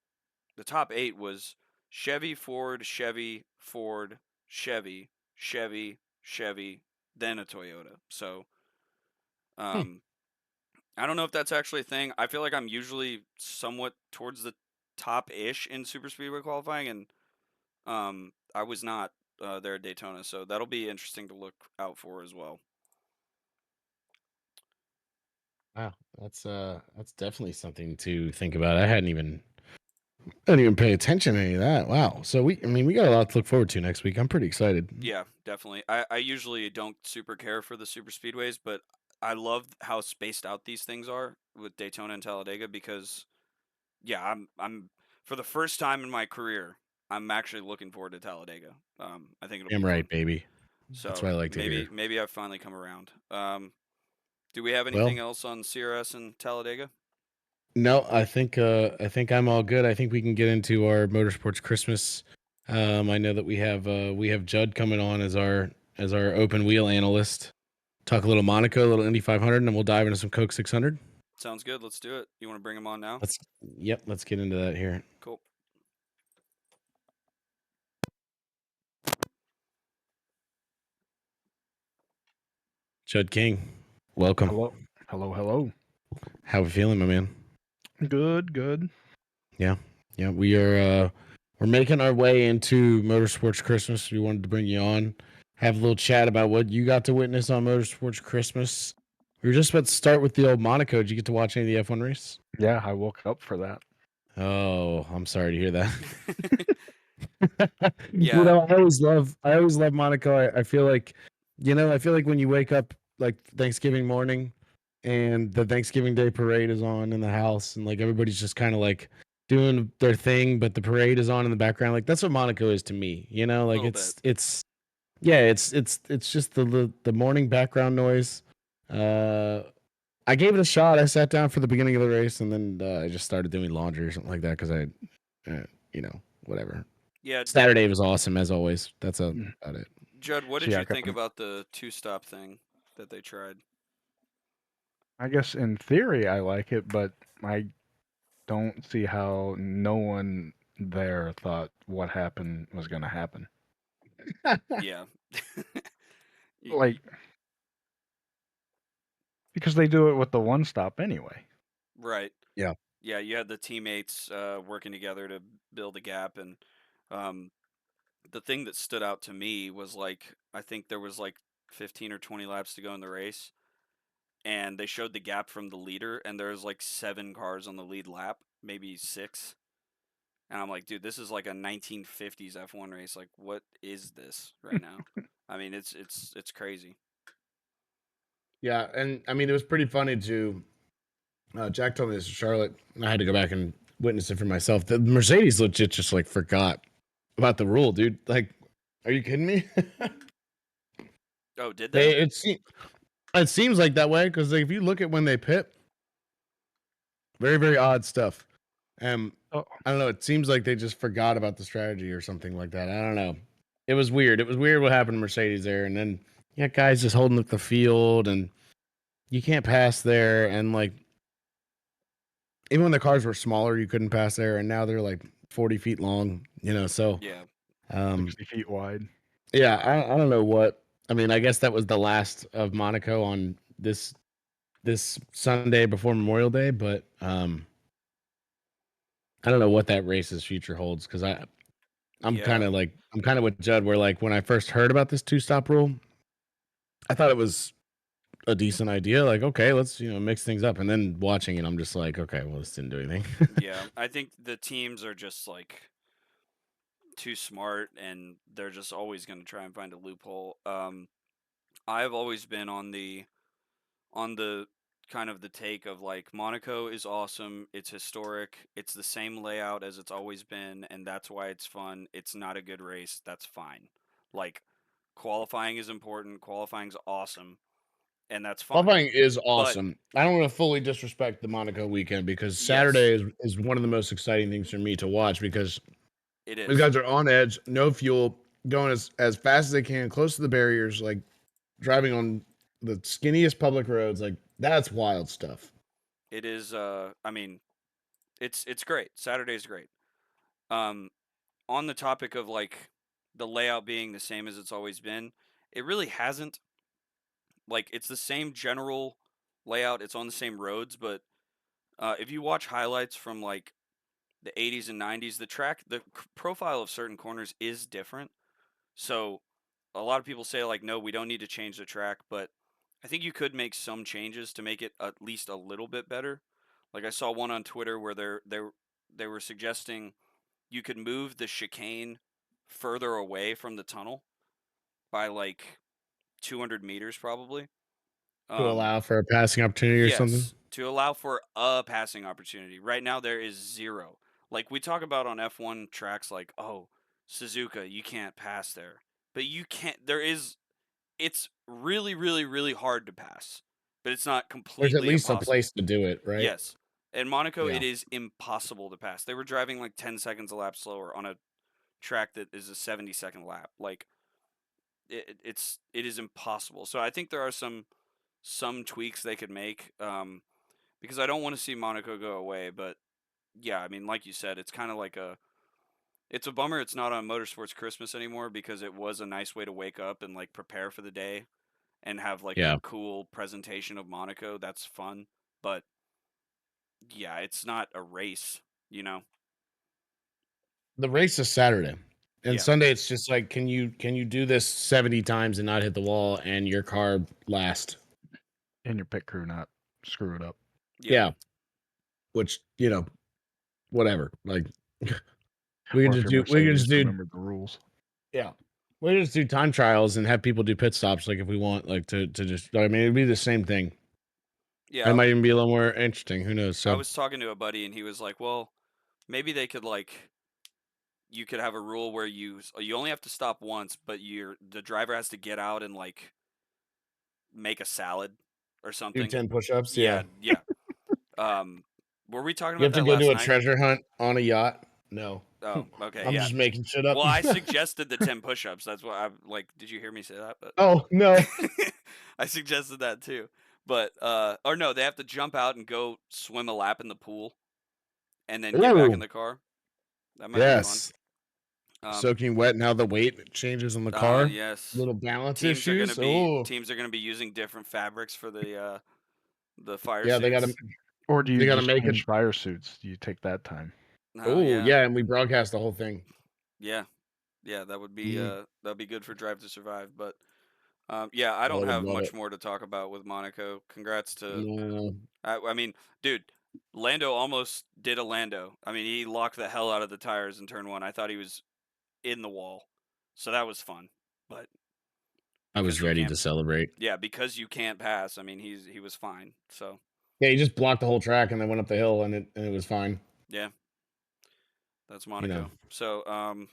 the top 8 was Chevy, Ford, Chevy, Ford, Chevy, Chevy, Chevy, then a Toyota. So Hmm. um, I don't know if that's actually a thing. I feel like I'm usually somewhat towards the top ish in super speedway qualifying, and I was not there at Daytona, so that'll be interesting to look out for as well. Wow, that's definitely something to think about. I didn't even pay attention to any of that. Wow. So we got a lot to look forward to next week. I'm pretty excited. Yeah, definitely. I usually don't super care for the super speedways, but I love how spaced out these things are with Daytona and Talladega because yeah, I'm for the first time in my career, I'm actually looking forward to Talladega. I think it'll be Damn right, fun. baby. That's So what I like to hear. maybe I've finally come around. Do we have Well, anything else on CRS and Talladega? no, I think I'm all good. I think we can get into our Motorsports Christmas. I know that we have Judd coming on as our open wheel analyst. Talk a little Monaco, a little Indy 500, and then we'll dive into some Coke 600. Sounds good. Let's do it. You want to bring him on now? Let's let's get into that here. Cool. Judd King, welcome. Hello. Hello, hello. How we feeling, my man? Good, good. Yeah. Yeah, we're making our way into Motorsports Christmas. We wanted to bring you on, have a little chat about what you got to witness on Motorsports Christmas. We were just about to start with the old Monaco. Did you get to watch any of the F1 race? Yeah, I woke up for that. Oh, I'm sorry to hear that. Yeah. I always love Monaco. I feel like, I feel like when you wake up like Thanksgiving morning and the Thanksgiving Day parade is on in the house and like everybody's just kind of like doing their thing, but the parade is on in the background. Like that's what Monaco is to me, like Little bit. it's just the morning background noise. I gave it a shot. I sat down for the beginning of the race and then I just started doing laundry or something like that because whatever. Yeah, Saturday was awesome as always. That's about it. Judd, what did See, you think about the two-stop thing that they tried? I guess in theory I like it, but I don't see how no one there thought what happened was going to happen. Yeah. Like, because they do it with the one stop anyway. Right. Yeah. Yeah, you had the teammates working together to build a gap, and the thing that stood out to me was like I think there was like 15 or 20 laps to go in the race, and they showed the gap from the leader, and there was like 7 cars on the lead lap, maybe 6. And I'm like, dude, this is like a 1950s F1 race. Like, what is this right now? I mean, it's crazy. Yeah, and I mean it was pretty funny to Jack told me this in Charlotte, and I had to go back and witness it for myself. The Mercedes legit just like forgot about the rule, dude. Like, are you kidding me? Oh, did they? It seems like that way because like, if you look at when they pit, very very odd stuff. Oh, I don't know. It seems like they just forgot about the strategy or something like that. I don't know. It was weird. It was weird what happened to Mercedes there, and then guys just holding up the field, and you can't pass there, and like even when the cars were smaller, you couldn't pass there, and now they're like 40 feet long. So Yeah. 60 feet wide. yeah, I don't know what. I mean, I guess that was the last of Monaco on this Sunday before Memorial Day, but I don't know what that race's future holds because I'm Yeah. kind of with Judd where like when I first heard about this 2-stop rule, I thought it was a decent idea. Like, okay, let's mix things up. And then watching it, I'm just like, okay, well, this didn't do anything. Yeah. I think the teams are just like too smart, and they're just always going to try and find a loophole. I've always been on the kind of the take of like Monaco is awesome, it's historic, it's the same layout as it's always been, and that's why it's fun. It's not a good race, that's fine. Like qualifying is important, qualifying's awesome, and that's fine. Qualifying is But awesome. I don't want to fully disrespect the Monaco weekend because yes, Saturday is one of the most exciting things for me to watch because it these is. guys are on edge, no fuel, going as fast as they can, close to the barriers, like driving on the skinniest public roads. Like that's wild stuff. It is I mean, it's great. Saturday's great. Um on the topic of like the layout being the same as it's always been, it really hasn't. Like it's the same general layout. It's on the same roads, but if you watch highlights from like the 80s and 90s, the profile of certain corners is different. So a lot of people say like, no, we don't need to change the track, but I think you could make some changes to make it at least a little bit better. Like I saw one on Twitter where they were suggesting you could move the chicane further away from the tunnel by like 200 meters probably. To allow for a passing opportunity or something. Yes, to allow for a passing opportunity. Right now there is 0. Like we talk about on F1 tracks like, "Oh, Suzuka, you can't pass there." But you can't it's really really really hard to pass. But it's not There's at completely least a impossible. place to do it, right? Yes. In Monaco Yeah. it is impossible to pass. They were driving like 10 seconds a lap slower on a track that is a 70-second lap. Like it is impossible. So I think there are some tweaks they could make because I don't want to see Monaco go away, but yeah, I mean like you said, it's kind of like it's a bummer it's not on Motorsports Christmas anymore because it was a nice way to wake up and like prepare for the day and have like Yeah. a cool presentation of Monaco. That's fun, but yeah, it's not a race, you know. The race is Saturday. And Yeah. Sunday it's just like can you do this 70 times and not hit the wall and your car last? And your pit crew not screw it up. Yeah. Yeah. Which, whatever. Like Or if you're Mercedes, do remember the rules. yeah. We could just do time trials and have people do pit stops, like if we want, like to just. I mean, it'd be the same thing. Yeah, It might even be a little more interesting. Who knows? I So was talking to a buddy and he was like, "Well, maybe they could you could have a rule where you only have to stop once, but the driver has to get out and like make a salad or do something." 10 push-ups. Yeah, Yeah. yeah. Were we talking You about have to that go last do a night? treasure hunt on a yacht. No. Oh, okay, I'm yeah. just making shit up. Well, I suggested the 10 push-ups. That's what I like. Did you hear me say that? But Oh no. I suggested that too. But or no, they have to jump out and go swim a lap in the pool, and then get back in Ooh. the car. That might Yes. be fun. Soaking wet. Now the weight changes in the car. Yes. Little balance Teams are issues. gonna be using different fabrics for the fire Yeah, suits. Or do you They gotta just make it. change fire suits? Do you take that time? Oh Yeah, and we broadcast the whole thing. yeah, that would be Mhm. that'd be good for Drive to Survive. But yeah, I I don't would have love much it. more to talk about with Monaco. Congrats to No. I mean, dude, Lando almost did a Lando. I mean, he locked the hell out of the tires in turn 1. I thought he was in the wall, so that was fun. But I was because you ready can't, to celebrate. yeah, because you can't pass. I mean, he was fine. So Yeah, he just blocked the whole track and then went up the hill and it was fine. yeah, that's You Monaco. know. So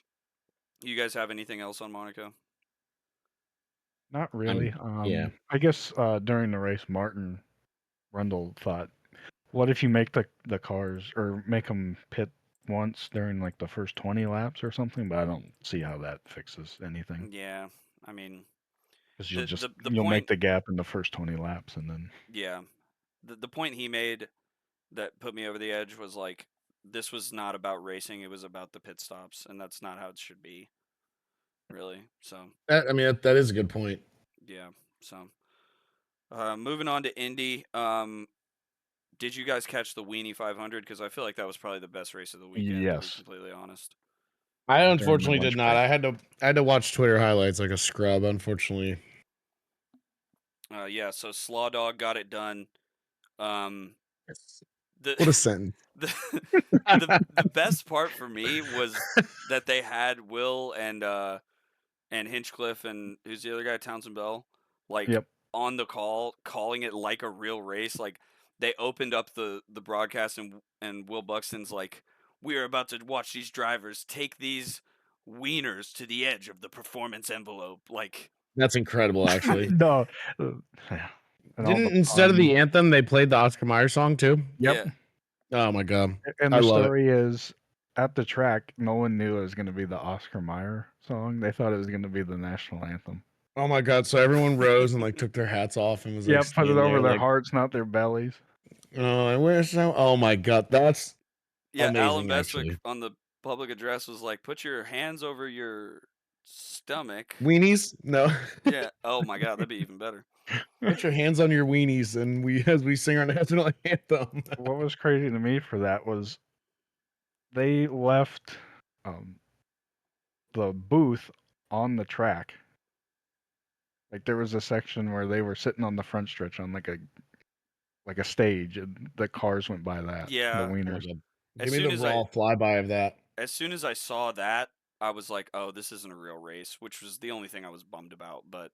you guys have anything else on Monaco? Not really. Yeah. I guess during the race, Martin Rundle thought, what if you make the cars or make them pit once during like the first 20 laps or something? But I don't see how that fixes anything Yeah, I mean, because the you'll make point, the gap in the first 20 laps and then yeah, the point he made that put me over the edge was like, this was not about racing, it was about the pit stops, and that's not how it should be, really. So I mean, that is a good point. yeah. So moving on to Indy. Did you guys catch the Weenie 500? Because I feel like that was probably the best race of the weekend, to be yes, completely honest. I during the unfortunately lunch did not. break. I had to watch Twitter highlights like a scrub, unfortunately. Yeah, so Slaw Dog got it done. The What a sentence. the best part for me was that they had Will and Hinchcliffe and who's the other guy, Townsend Bell, like Yep. on the call, calling it like a real race. Like they opened up the broadcast and Will Buxton's like, "We are about to watch these drivers take these wieners to the edge of the performance envelope." Like, That's incredible, actually. No. Yeah. And all the Didn't instead of puns. the anthem, they played the Oscar Mayer song too? Yep. yeah, Oh my god. And I the love it. story is at the track, no one knew it was going to be the Oscar Mayer song. They thought it was going to be the national anthem. Oh my god. So everyone rose and like took their hats off and was like Yep, put it standing over there their like, hearts, not their bellies. oh, I wish so. Oh my god, that's yeah. Alan amazing, Bestwick actually. on the public address was like, "Put your hands over your stomach." Weenies? No. Yeah. Oh my god, that'd be even better. Put your hands on your weenies and as we sing our national anthem. What was crazy to me for that was they left the booth on the track. Like there was a section where they were sitting on the front stretch on like a stage, and the cars went by that. Yeah. The Oh my wieners. god. As Give me soon the as raw flyby of that. as soon as I saw that, I was like, "Oh, this isn't a real race," which was the only thing I was bummed about. But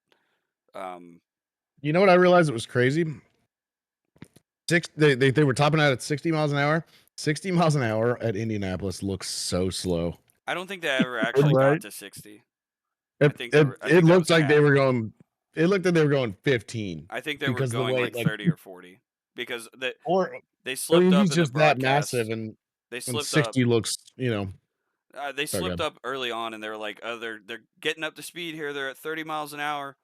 You know what I realized it was crazy? They were topping out at 60 miles an hour. 60 miles an hour at Indianapolis looks so slow. I don't think they ever actually Right. got to 60. I think they were. I It think that looked was like they cap. were going. It looked like they were going 15 I think they were because of the going way like 30 or 40 because or they I slipped mean up he's in the just that broadcast. massive and They slipped 60 up. looks, They sorry, slipped God. up early on, and they were like, "Oh, they're getting up to speed here. They're at 30 miles an hour,"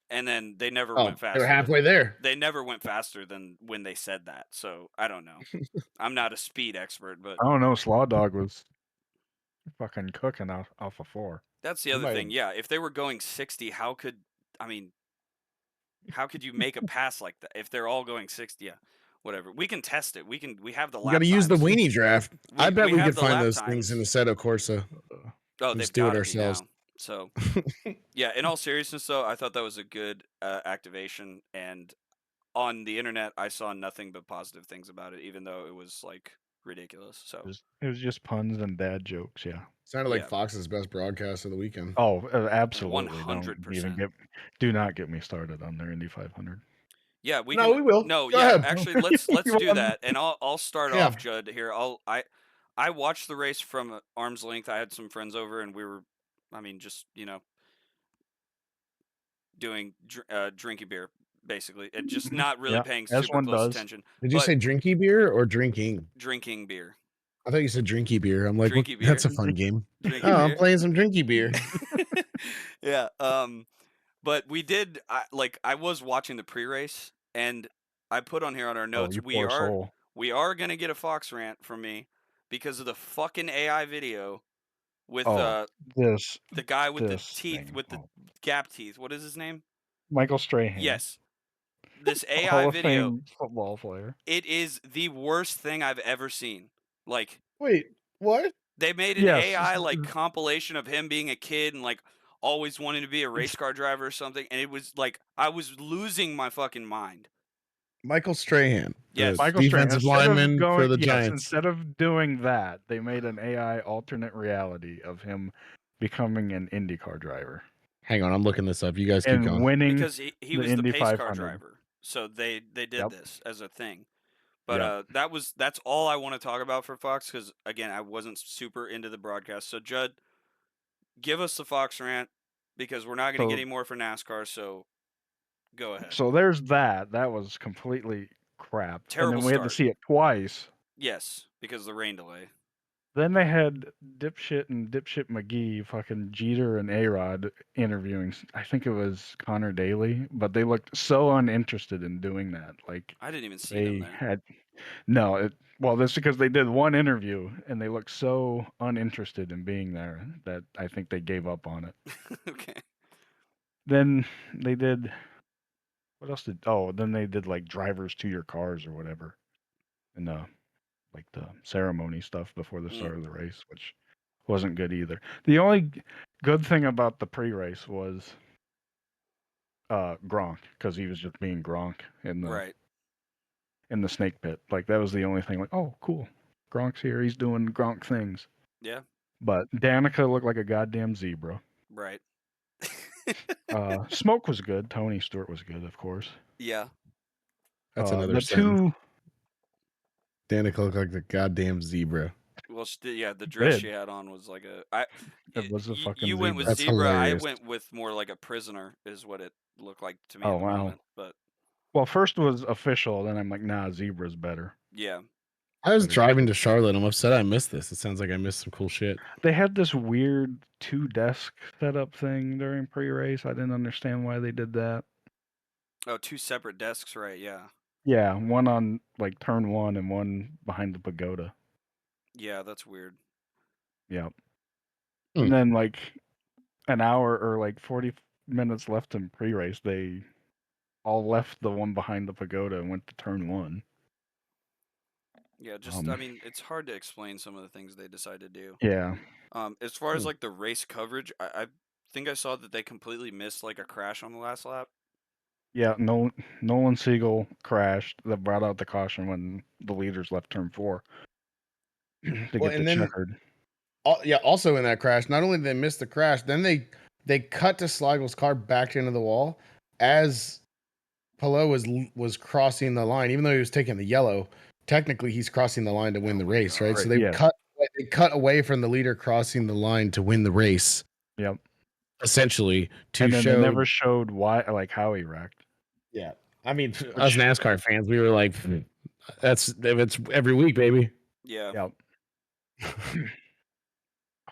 and then they never Oh, went they were faster. halfway there. They never went faster than when they said that. So I don't know. I'm not a speed expert, but I don't know. Slaw Dog was fucking cooking off of 4. that's the He other might thing. have- Yeah, if they were going 60, how could you make a pass like that if they're all going 60? Yeah, whatever. We can test it. We have the You lap got to use the times. weenie draft. I bet we we have could the find lap those things in times. Assetto Corsa. Oh, Let's they've do it got to be ourselves. now. So, yeah. In all seriousness, though, I thought that was a good activation, and on the internet, I saw nothing but positive things about it. Even though it was like ridiculous. So It was just puns and dad jokes. Yeah. Sounded like Yeah. Fox's best broadcast of the weekend. Oh, absolutely. 100%. Do not get me started on their Indy 500. Yeah, we No, can. we will. No, Go yeah. ahead. Actually, let's You do want- that, and I'll start Yeah. off, Judd. Here, I watched the race from arm's length. I had some friends over, and we were, I mean, just doing drinking beer basically, and just not really Yeah, paying as super one close does. attention. Did you But say drinky beer or drinking? drinking beer? I thought you said drinky beer. I'm like, Drinky that's a beer. fun game. Drinking Oh, I'm beer. playing some drinky beer. Yeah. But we did. I was watching the pre-race, and I put on here on our Oh, notes you poor soul. we are gonna get a Fox rant from me because of the fucking AI video with Oh, the guy with the this teeth thing. with the Oh. gap teeth. What is his name? Michael Strahan. Yes. This AI Hall of video. Fame football player. It is the worst thing I've ever seen. Like Wait, what? they made an Yes. AI like compilation of him being a kid and like always wanting to be a race car driver or something, and it was like I was losing my fucking mind. Michael Strahan, Yes. the Michael Strahan. defensive Instead of lineman for the Giants. Instead of doing that, they made an AI alternate reality of him becoming an IndyCar driver Hang on, I'm looking this up. You guys keep and going. winning Because he the was the Indy pace car 500. driver, so they did Yep. this as a thing. But Yep. that's all I want to talk about for Fox because again I wasn't super into the broadcast. So Judd, give us the Fox rant because we're not going to So- get any more for NASCAR. So go ahead. So there's that. That was completely crap. Terrible and then we had to start. see it twice. Yes, because of the rain delay. Then they had Dipshit McGee, fucking Jeter and A-Rod interviewing. I think it was Connor Daly, but they looked so uninterested in doing that. Like I didn't even see them they there. had well, that's because they did one interview and they looked so uninterested in being there that I think they gave up on it. Okay. Then they did what else did? Oh, then they did like drivers to your cars or whatever, and like the ceremony stuff before the start of the race, which wasn't good either. The only good thing about the pre-race was Gronk, because he was just being Gronk in the Right. in the snake pit. Like that was the only thing. Like, oh, cool, Gronk's here. He's doing Gronk things. Yeah. But Danica looked like a goddamn zebra. Right. Smoke was good. Tony Stewart was good, of course. Yeah. That's another the sentence. two. Danica looked like the goddamn zebra. Well, the dress did. she had on was like a. It was a fucking You went with That's zebra. hilarious. I went with more like a prisoner, is what it looked like to me Oh, at the wow. moment. But Well, first was official, then I'm like, nah, zebra's better. yeah, I was But it- driving to Charlotte. I'm upset I missed this. It sounds like I missed some cool shit. They had this weird 2-desk setup thing during pre-race. I didn't understand why they did that. oh, 2 separate desks, right? Yeah, Yeah, one on like turn 1 and one behind the pagoda. yeah, that's weird. Yep. Hmm. And then like an hour or like 40 minutes left in pre-race, they all left the one behind the pagoda and went to turn 1. Yeah, just I mean, it's hard to explain some of the things they decide to do. Yeah. As far as like the race coverage, I think I saw that they completely missed like a crash on the last lap. Yeah, Nolan Siegel crashed. That brought out the caution when the leaders left turn 4 to Well, get and the then- checkered. Also in that crash, not only did they miss the crash, then they cut to Sligo's car back into the wall as Palou was crossing the line. Even though he was taking the yellow, technically he's crossing the line to win the my race, right? God. So they Yes. cut away from the leader crossing the line to win the race. Yep. Essentially, to And then show they never showed why, like how he wrecked. Yeah, I mean, us NASCAR fans, we were like, it's every week, baby. Yeah. Yep.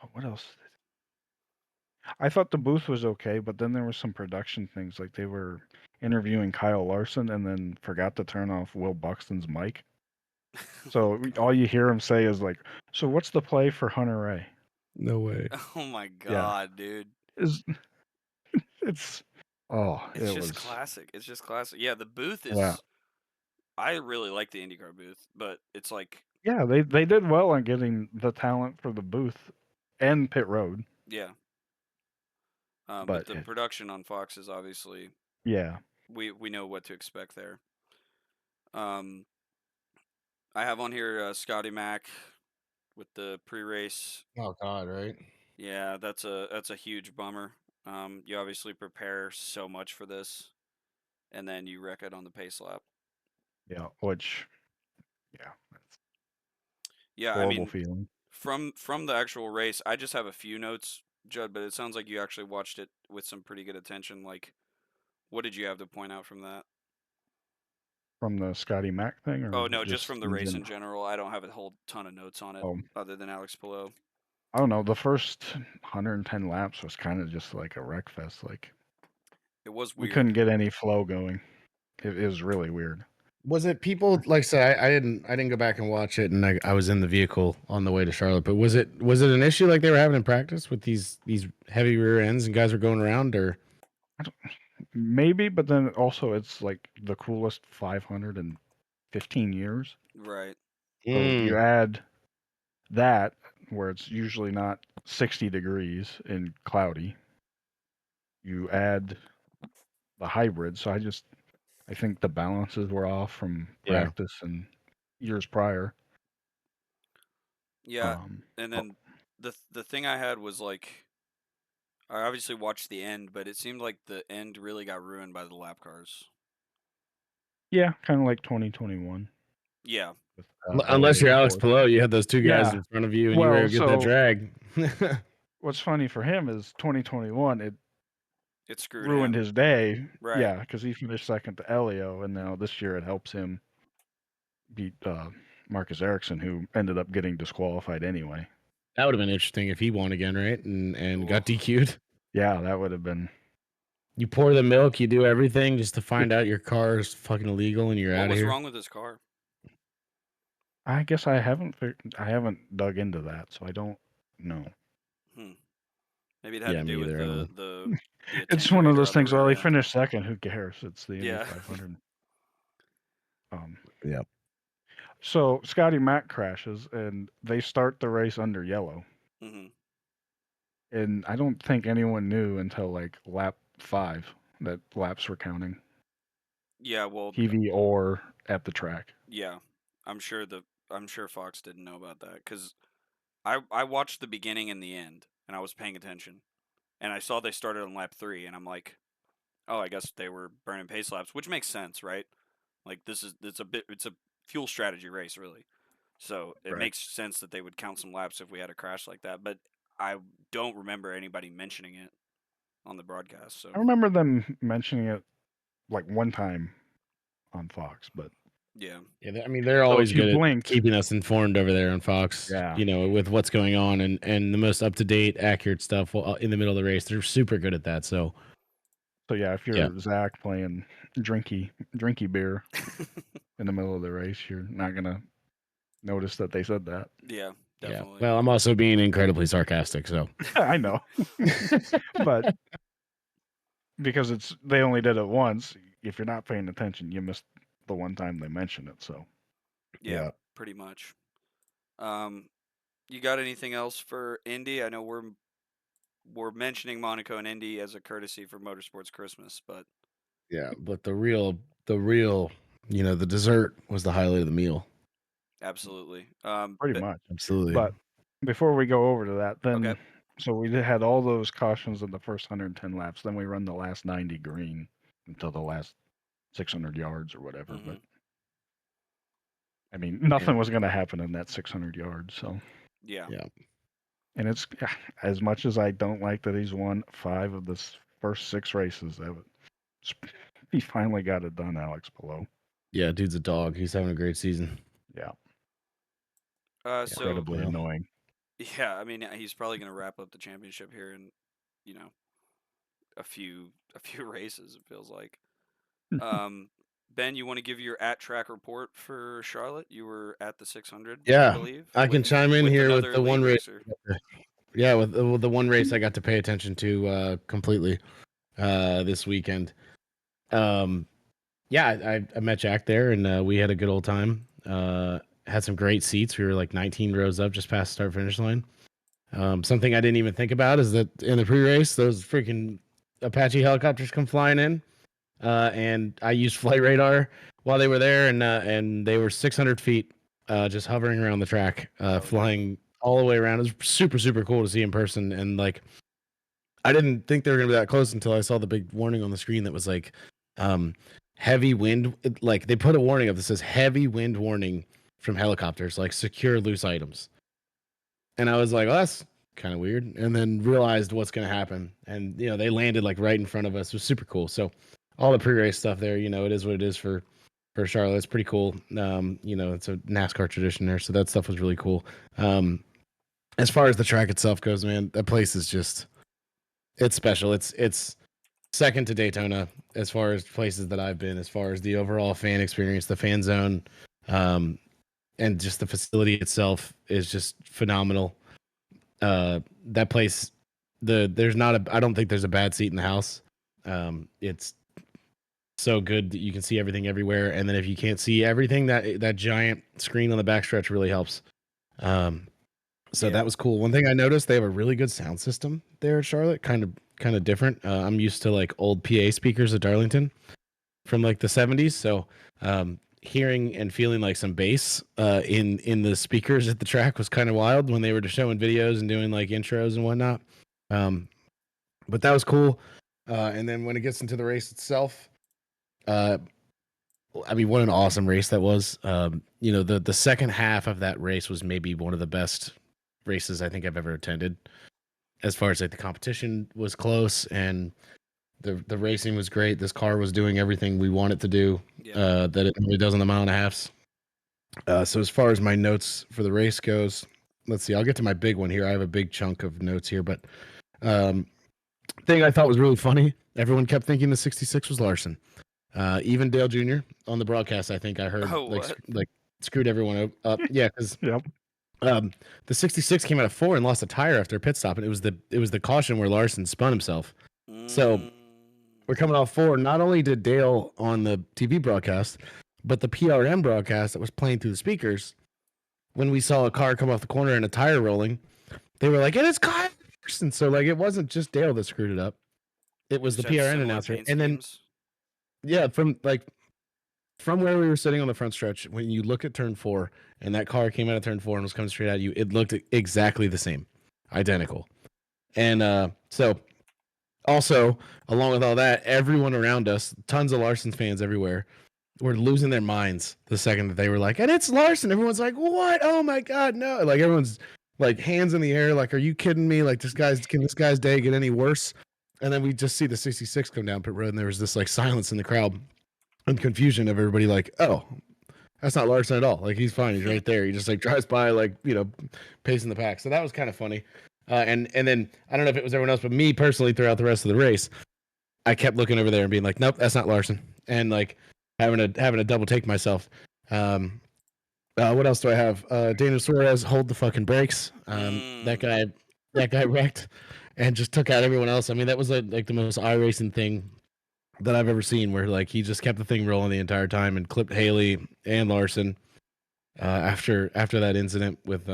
Oh, what else? I thought the booth was okay, but then there were some production things. Like they were interviewing Kyle Larson and then forgot to turn off Will Buxton's mic. So all you hear him say is like, "So what's the play for Hunter Ray?" No way. Oh my God, dude. It's It's it just was classic. It's just classic. Yeah, the booth is. Yeah. I really like the IndyCar booth, but it's like, Yeah, they did well on getting the talent for the booth and pit road. yeah. But But the production on Fox is obviously Yeah. we know what to expect there. I have on here Scotty Mac with the pre-race. Oh God, right? Yeah, that's a huge bummer. You obviously prepare so much for this, and then you wreck it on the pace lap. Yeah, which, yeah, that's Yeah, I horrible mean, feeling. from the actual race, I just have a few notes, Judd, but it sounds like you actually watched it with some pretty good attention. Like, what did you have to point out from that? From the Scotty Mac thing, or Oh no, just just from the in race in general? general. I don't have a whole ton of notes on it Oh, other than Alex Palou. I don't know. The first 110 laps was kind of just like a wreck fest. Like It was we weird. couldn't get any flow going. It was really weird. Was it people like say I didn't go back and watch it, and I was in the vehicle on the way to Charlotte. But was it an issue like they were having in practice with these heavy rear ends and guys were going around, or Maybe, but then also it's like the coolest 500 in 15 years. Right. So you add that where it's usually not 60 degrees and cloudy. You add the hybrid. So I think the balances were off from Yeah. practice and years prior. Yeah, and then the thing I had was like, I obviously watched the end, but it seemed like the end really got ruined by the lap cars. Yeah, kind of like 2021. Yeah. With, unless you're LA Alex Ford. Palou, you had those two guys Yeah. in front of you, and you were Well, able to get that so drag. what's funny for him is 2021. It screwed Ruined him. his day. Right. Yeah, because he finished second to Elio, and now this year it helps him beat Marcus Ericsson, who ended up getting disqualified anyway. That would have been interesting if he won again, right? And got Ooh. DQ'd. Yeah, that would have been. You pour the milk, you do everything just to find out your car is fucking illegal and you're What out of was here. wrong with his car? I guess I haven't dug into that, so I don't know. Maybe it had to me do with either, the It's one of attenuator those on the things. Well, rear he end. finished second. Who cares? It's the Indy Yeah. 500. Yeah. So Scotty Mac crashes, and they start the race under yellow. Mm-hmm. And I don't think anyone knew until like lap 5 that laps were counting. Yeah, well, TV or at the track. yeah. I'm sure Fox didn't know about that because I watched the beginning and the end, and I was paying attention, and I saw they started on lap 3, and I'm like, oh, I guess they were burning pace laps, which makes sense, right? Like it's a fuel strategy race, really. So it Right. makes sense that they would count some laps if we had a crash like that. But I don't remember anybody mentioning it on the broadcast. So I remember them mentioning it like one time on Fox, but yeah, Yeah, I mean they're so always if you good at blinked, keeping us informed over there on Fox. Yeah. You know, with what's going on and the most up to date, accurate stuff in the middle of the race. They're super good at that. So yeah, if you're Zach playing drinky beer in the middle of the race, you're not gonna notice that they said that. yeah, definitely. Yeah. Well, I'm also being incredibly sarcastic. So I know, but because they only did it once. If you're not paying attention, you missed the one time they mentioned it. So Yeah, pretty much. You got anything else for Indy? I know we're mentioning Monaco and Indy as a courtesy for Motorsports Christmas, but yeah, but the real, the dessert was the highlight of the meal. absolutely. pretty much. Absolutely. But before we go over to that, then Okay. so we had all those cautions in the first 110 laps. Then we run the last 90 green until the last 600 yards or whatever. Mhm. But I mean, nothing was going to happen in that 600 yards. So Yeah. and it's as much as I don't like that he's won 5 of the first 6 races. He finally got it done, Alex Palou. Yeah, dude's a dog. He's having a great season. Yeah. So Incredibly annoying. yeah, I mean he's probably going to wrap up the championship here in, a few races. It feels like. Ben, you want to give your at track report for Charlotte? You were at the 600, Yeah, I believe. I can chime in here with another the one lead race. racer. Yeah, with the one race I got to pay attention to completely this weekend. Yeah, I met Jack there, and we had a good old time. Had some great seats. We were like 19 rows up, just past the start finish line. Something I didn't even think about is that in the pre-race, those freaking Apache helicopters come flying in, and I used flight radar while they were there, and they were 600 feet just hovering around the track, yeah. flying all the way around. It was super, super cool to see in person. And like, I didn't think they were going to be that close until I saw the big warning on the screen that was like, heavy wind. Like they put a warning up that says heavy wind warning from helicopters, like secure loose items. And I was like, well, that's kind of weird. And then realized what's going to happen. And, you know, they landed like right in front of us. It was super cool. So all the pre-race stuff there, you know, it is what it is for Charlotte. It's pretty cool. You know, it's a NASCAR tradition there. So that stuff was really cool. As far as the track itself goes, man, that place is just, it's special. It's second to Daytona as far as places that I've been, as far as the overall fan experience, the fan zone, and just the facility itself is just phenomenal. That place, I don't think there's a bad seat in the house. It's so good that you can see everything everywhere, and then if you can't see everything, that giant screen on the backstretch really helps. So that was cool. One thing I noticed, they have a really good sound system there at Charlotte, kind of different. I'm used to like old PA speakers at Darlington from like the 70s, so hearing and feeling like some bass in the speakers at the track was kind of wild when they were just showing videos and doing like intros and whatnot. But that was cool. And then when it gets into the race itself, I mean, what an awesome race that was. You know, the second half of that race was maybe one of the best races I think I've ever attended. As far as like the competition was close and the racing was great. This car was doing everything we want it to do, that it really does on the mile and a halves. So as far as my notes for the race goes, let's see. I'll get to my big one here. I have a big chunk of notes here, but thing I thought was really funny. Everyone kept thinking the 66 was Larson. Even Dale Jr. on the broadcast, I think I heard like screwed everyone up. Yeah, because the 66 came out of 4 and lost a tire after a pit stop, and it was the caution where Larson spun himself. So we're coming off 4. Not only did Dale on the TV broadcast, but the PRM broadcast that was playing through the speakers, when we saw a car come off the corner and a tire rolling, they were like, "And it's Kyle Larson." So like, it wasn't just Dale that screwed it up; it was the PRN announcer. And then, yeah, from where we were sitting on the front stretch, when you look at turn 4 and that car came out of turn 4 and was coming straight at you, it looked exactly the same, identical. And so also, along with all that, everyone around us, tons of Larson fans everywhere, were losing their minds the second that they were like, "And it's Larson." Everyone's like, "What? Oh my God, no." Like everyone's like hands in the air, like, "Are you kidding me? Like can this guy's day get any worse?" And then we just see the 66 come down pit road and there was this like silence in the crowd and confusion of everybody like, "Oh, that's not Larson at all. Like he's fine. He's right there." He just like drives by, like, you know, pacing the pack. So that was kind of funny. And then I don't know if it was everyone else, but me personally, throughout the rest of the race, I kept looking over there and being like, "Nope, that's not Larson," and like having a double take myself. What else do I have? Daniel Suarez, hold the fucking brakes. That guy wrecked and just took out everyone else. I mean, that was like the most iRacing thing that I've ever seen, where like he just kept the thing rolling the entire time and clipped Haley and Larson after that incident with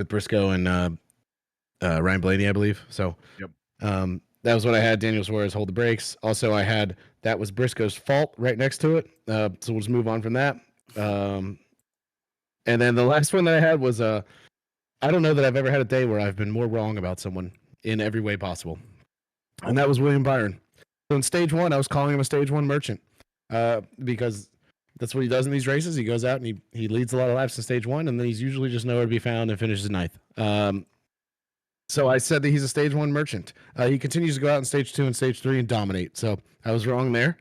Briscoe and Ryan Blaney, I believe. So that was what I had. Daniel Suarez hold the brakes. Also, I had that was Briscoe's fault right next to it. So we'll just move on from that. And then the last one that I had was I don't know that I've ever had a day where I've been more wrong about someone in every way possible, and that was William Byron. So in stage 1, I was calling him a stage 1 merchant because that's what he does in these races. He goes out and he leads a lot of laps in stage 1, and then he's usually just nowhere to be found and finishes 9th. So I said that he's a stage 1 merchant. He continues to go out in stage 2 and stage 3 and dominate. So I was wrong there.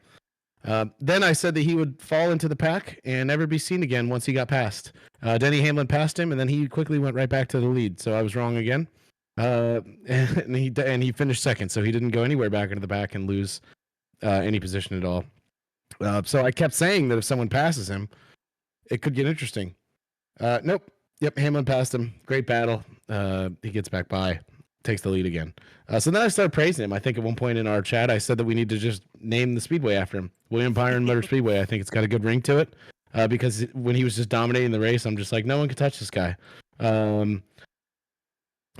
Then I said that he would fall into the pack and never be seen again once he got past. Denny Hamlin passed him, and then he quickly went right back to the lead. So I was wrong again. And he finished 2nd, so he didn't go anywhere back into the pack and lose any position at all. So I kept saying that if someone passes him, it could get interesting. Nope. Yep, Hamlin passed him. Great battle. He gets back by, takes the lead again. So then I started praising him. I think at one point in our chat, I said that we need to just name the speedway after him. William Byron Motor Speedway. I think it's got a good ring to it because when he was just dominating the race, I'm just like, no one can touch this guy.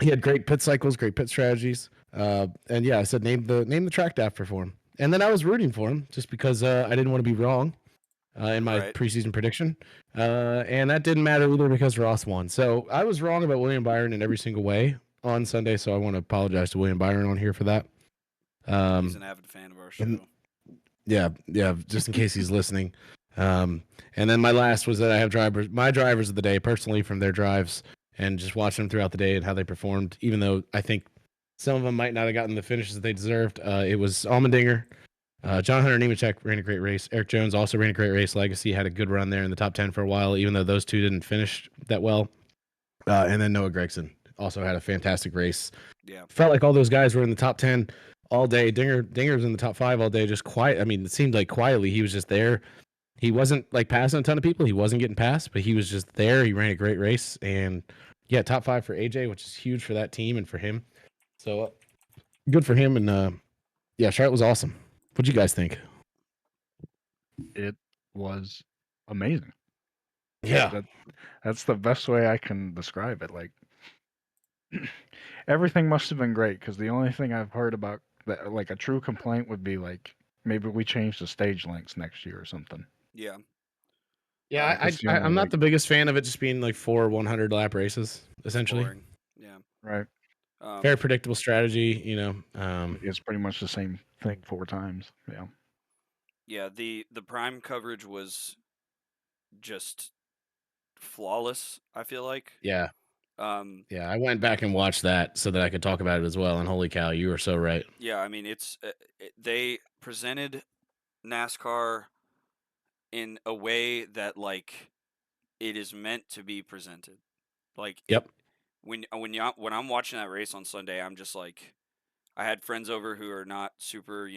He had great pit cycles, great pit strategies. And yeah, I said name the track after for him. And then I was rooting for him just because I didn't want to be wrong. in my Right. preseason prediction. And that didn't matter either because Ross won. So I was wrong about William Byron in every single way on Sunday. So I want to apologize to William Byron on here for that. He's an avid fan of our show. and- Yeah, just in case he's listening. And then my last was that I have my drivers of the day personally from their drives and just watching them throughout the day and how they performed, even though I think some of them might not have gotten the finishes that they deserved. It was Allmendinger. John Hunter Nemechek ran a great race. Eric Jones also ran a great race. Legacy had a good run there in the top 10 for a while, even though those two didn't finish that well. And then Noah Gragson also had a fantastic race. Yeah. Felt like all those guys were in the top 10 all day. Dinger's in the top 5 all day, just quiet. I mean, it seemed like quietly he was just there. He wasn't like passing a ton of people. He wasn't getting passed, but he was just there. He ran a great race. And yeah, top 5 for AJ, which is huge for that team and for him. So good for him. And yeah, Charlotte was awesome. What'd you guys think? It was amazing. Yeah. That's the best way I can describe it. Like everything must have been great because the only thing I've heard about that, like a true complaint, would be like maybe we change the stage lengths next year or something. Yeah. Yeah, That's the only, I'm not like- the biggest fan of it just being like 4 100 lap races, essentially. Boring. Yeah. Right. Very predictable strategy, you know. It's pretty much the same thing 4 times. Yeah. Yeah, the prime coverage was just flawless, I feel like. Yeah, Um, I went back and watched that so that I could talk about it as well. And holy cow, you were so right. yeah, I mean, they presented NASCAR in a way that like it is meant to be presented. Like Yep. when I'm watching that race on Sunday, I'm just like, I had friends over who are not super,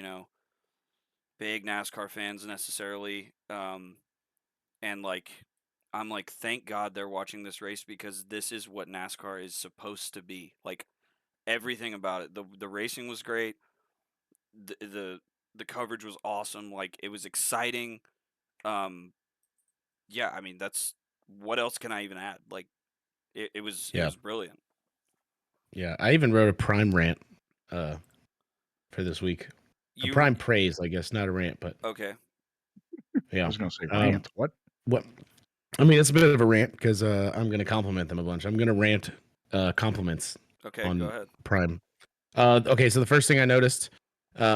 big NASCAR fans necessarily, and like I'm like, thank God they're watching this race because this is what NASCAR is supposed to be. Like everything about it, the racing was great, the coverage was awesome, like it was exciting. Yeah, I mean that's what else can I even add? Like it was brilliant. Yeah, I even wrote a prime rant for this week. A prime praise, I guess, not a rant, but okay. yeah. I was going to say rant. What? I mean, it's a bit of a rant because I'm going to compliment them a bunch. I'm going to rant compliments Okay, on go ahead. Prime. Okay, so the first thing I noticed,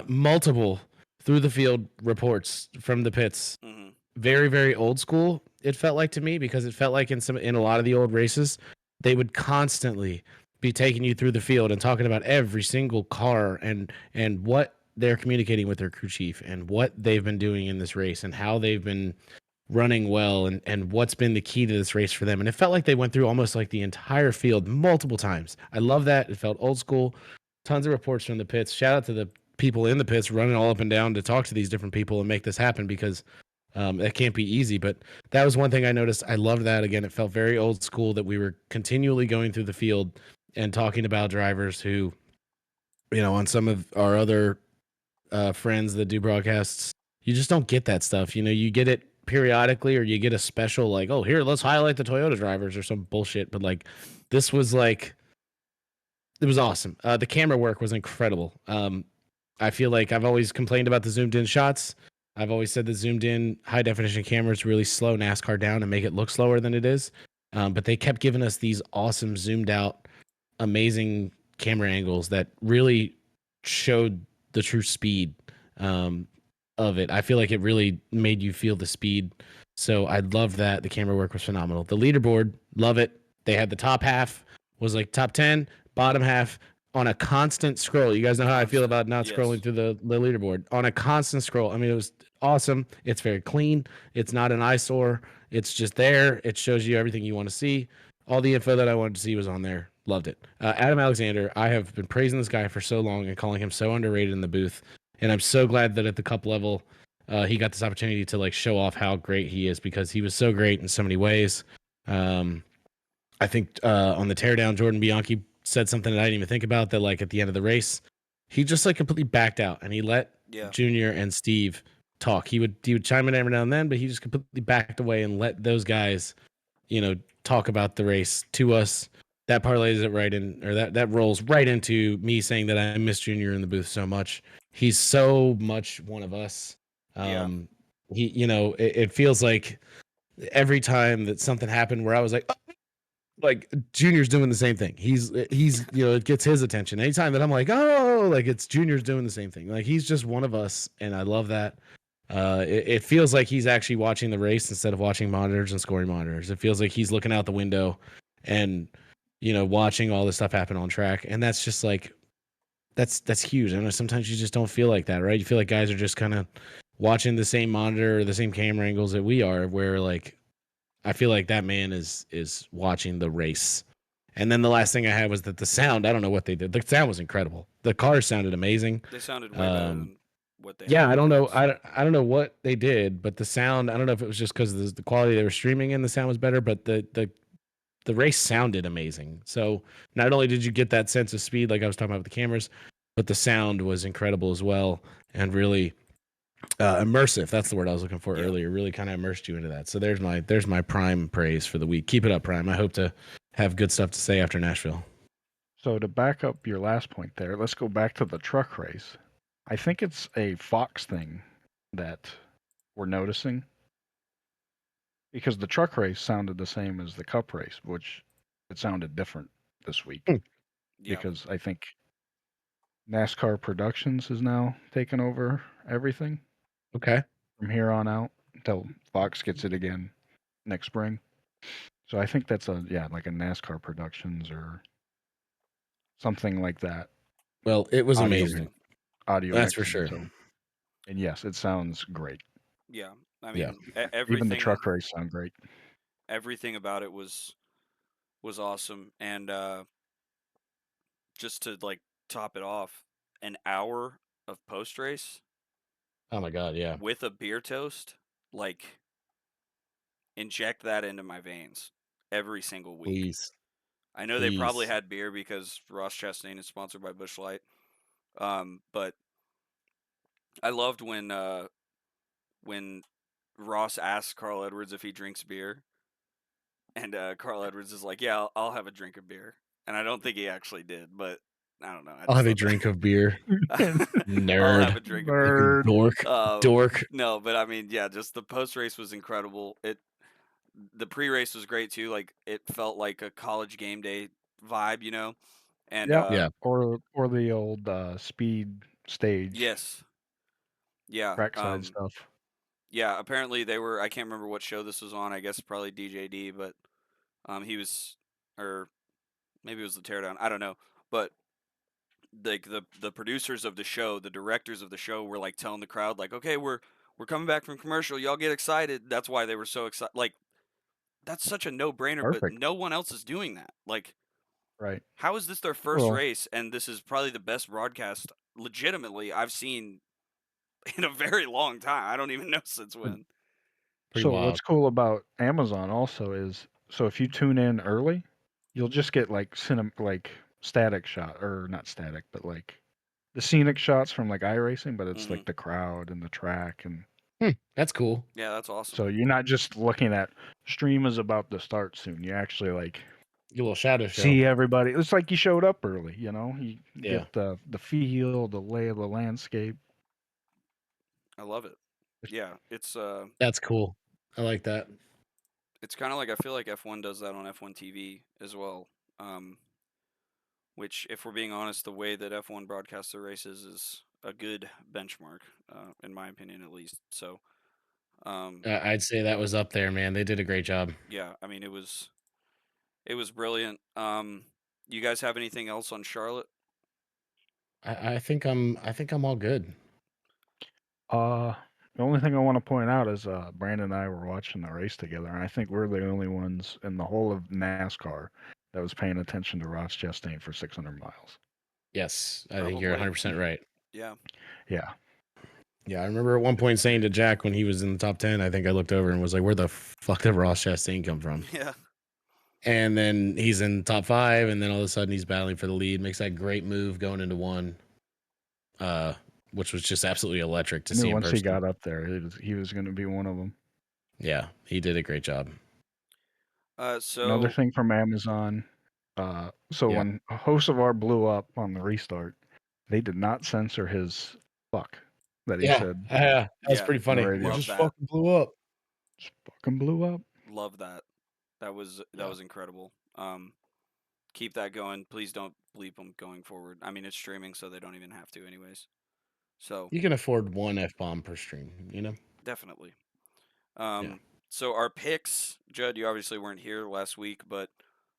multiple through the field reports from the pits. Mm-hmm. Very, very old school. It felt like to me because it felt like in a lot of the old races, they would constantly be taking you through the field and talking about every single car and what they're communicating with their crew chief and what they've been doing in this race and how they've been running well and what's been the key to this race for them. And it felt like they went through almost like the entire field multiple times. I love that. It felt old school. Tons of reports from the pits. Shout out to the people in the pits running all up and down to talk to these different people and make this happen because that can't be easy. But that was one thing I noticed. I loved that. Again, it felt very old school that we were continually going through the field and talking about drivers who, on some of our other friends that do broadcasts, you just don't get that stuff. You get it periodically or you get a special like, oh, here, let's highlight the Toyota drivers or some bullshit. But like, this was like, it was awesome. The camera work was incredible. I feel like I've always complained about the zoomed in shots. I've always said the zoomed in high definition cameras really slow NASCAR down and make it look slower than it is. But they kept giving us these awesome zoomed out, amazing camera angles that really showed the true speed of it. I feel like it really made you feel the speed. So I love that. The camera work was phenomenal. The leaderboard, love it. They had the top half was like top 10, bottom half on a constant scroll. You guys know how I feel about not scrolling through the leaderboard on a constant scroll. I mean, it was awesome. It's very clean. It's not an eyesore. It's just there. It shows you everything you want to see. All the info that I wanted to see was on there. Loved it. Adam Alexander, I have been praising this guy for so long and calling him so underrated in the booth. And I'm so glad that at the cup level, he got this opportunity to like show off how great he is because he was so great in so many ways. I think on the teardown, Jordan Bianchi said something that I didn't even think about that like at the end of the race, he just like completely backed out and he let Junior and Steve talk. He would chime in every now and then, but he just completely backed away and let those guys, talk about the race to us. That parlays it right in, or that rolls right into me saying that I miss Junior in the booth so much. He's so much one of us. it feels like every time that something happened where I was like, oh, like Junior's doing the same thing. He's it gets his attention. Anytime that I'm like, oh, like it's Junior's doing the same thing. Like he's just one of us, and I love that. It feels like he's actually watching the race instead of watching monitors and scoring monitors. It feels like he's looking out the window and watching all this stuff happen on track, and that's just like that's huge. I know sometimes you just don't feel like that, right? You feel like guys are just kind of watching the same monitor or the same camera angles that we are, where like I feel like that man is watching the race. And then the last thing I had was that the sound, I don't know what they did. The sound was incredible. The cars sounded amazing. They sounded way better than what they had Yeah, I in don't the know. past. I don't know what they did, but the sound, I don't know if it was just because the quality they were streaming in, the sound was better, but the race sounded amazing. So not only did you get that sense of speed, like I was talking about with the cameras, but the sound was incredible as well, and really immersive. That's the word I was looking for Yeah. earlier. Really kind of immersed you into that. So there's my Prime praise for the week. Keep it up, Prime. I hope to have good stuff to say after Nashville. So to back up your last point there, let's go back to the truck race. I think it's a Fox thing that we're noticing because the truck race sounded the same as the Cup race, which it sounded different this week Hmm. Yeah. because I think NASCAR Productions is now taking over everything Okay. from here on out until Fox gets it again next spring. So I think that's like a NASCAR Productions or something like that. Well, it was Audio amazing. audio That's for mixing. sure. So, and yes, it sounds great. Yeah. I Yeah. mean, Even the truck race sound great. everything about it was awesome, and just to like top it off, an hour of post race Oh my God. Yeah. with a beer toast, like inject that into my veins every single week. Please. I know they probably Please. had beer because Ross Chastain is sponsored by Busch Light, but I loved when Ross asked Carl Edwards if he drinks beer, and Carl Edwards is like, "Yeah, I'll have a drink of beer," and I don't think he actually did, but I don't know. I I'll just have a thought drink of beer. that I'll have a Nerd. drink of beer. Nerd. Dork. No, but I mean, yeah, just the post race was incredible. The pre race was great too. Like it felt like a college game day vibe, and Yeah. Yeah. Or the old speed stage yes, yeah, trackside stuff. yeah. Apparently they were. I can't remember what show this was on. I guess probably DJD, but he was, or maybe it was the Teardown. I don't know, but like the producers of the show, the directors of the show were like telling the crowd like, okay, we're coming back from commercial. Y'all get excited. That's why they were so excited. Like that's such a no brainer, but Perfect. no one else is doing that. Like, Right. how is this their first Well, race? And this is probably the best broadcast, legitimately, I've seen in a very long time. I don't even know since when. Pretty so wild. what's cool about Amazon also is so if you tune in early, you'll just get like static shot or not static, but like the scenic shots from like iRacing, but it's Mhm. like the crowd and the track and That's cool. Yeah, that's awesome. so you're not just looking at stream is about to start soon. You actually like Your little shadow show. see everybody. It's like you showed up early, you know. You Yeah. get the feel, the lay of the landscape. I love it. Yeah, it's That's cool. I like that. it's kind of like I feel like F1 does that on F1 TV as well. Which, if we're being honest, the way that F1 broadcasts their races is a good benchmark, in my opinion, at least. So, I'd say that was up there, man. They did a great job. yeah, I mean, it was brilliant. You guys have anything else on Charlotte? I think I'm all good. The only thing I want to point out is Brandon and I were watching the race together, and I think we're the only ones in the whole of NASCAR that was paying attention to Ross Chastain for 600 miles. Yes, I think you're Probably. 100% right. Yeah. Yeah. Yeah, I remember at one point saying to Jack when he was in the top 10, I think I looked over and was like, where the fuck did Ross Chastain come from? Yeah. And then he's in top 5, and then all of a sudden he's battling for the lead, makes that great move going into 1, which was just absolutely electric to I knew see in once person. he got up there, he was going to be one of them. Yeah, he did a great job. Another thing from Amazon. So Yeah. when Hocevar blew up on the restart, they did not censor his fuck. that he Yeah, said that was Yeah, pretty funny. It radio. love just that. fucking blew up. just fucking blew up. Love that. That was Yeah. incredible. Keep that going. Please don't bleep them going forward. I mean, it's streaming, so they don't even have to, anyways. So You can afford one F-bomb per stream, you know? definitely. So our picks, Judd, you obviously weren't here last week, but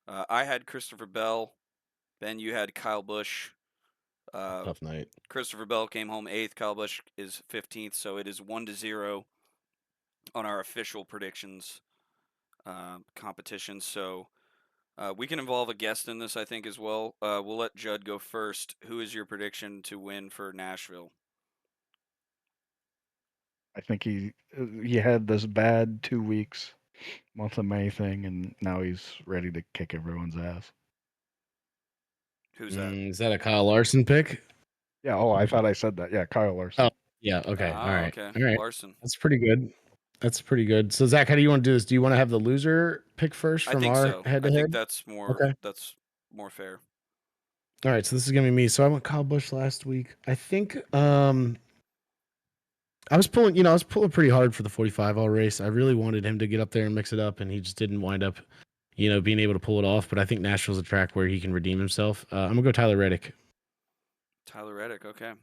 I had Christopher Bell. Ben, you had Kyle Busch. Tough night. Christopher Bell came home 8th. Kyle Busch is 15th, so it is 1-0 on our official predictions competition. So we can involve a guest in this, I think, as well. We'll let Judd go first. Who is your prediction to win for Nashville? I think he had this bad 2 weeks, month of May thing, and now he's ready to kick everyone's ass. Who's that? Is that a Kyle Larson pick? Yeah. Oh, I thought I said that. Yeah, Kyle Larson. Oh, yeah. Okay. All right. Okay. All right. Larson. That's pretty good. That's pretty good. So, Zach, how do you want to do this? Do you want to have the loser pick first I from think our so. I head-to-head? think that's more. Okay. That's more fair. All right. So this is gonna be me. So I went Kyle Busch last week. I think I was pulling pretty hard for the 45 all race. I really wanted him to get up there and mix it up, and he just didn't wind up, being able to pull it off. But I think Nashville's a track where he can redeem himself. I'm gonna go Tyler Reddick. Tyler Reddick. Okay.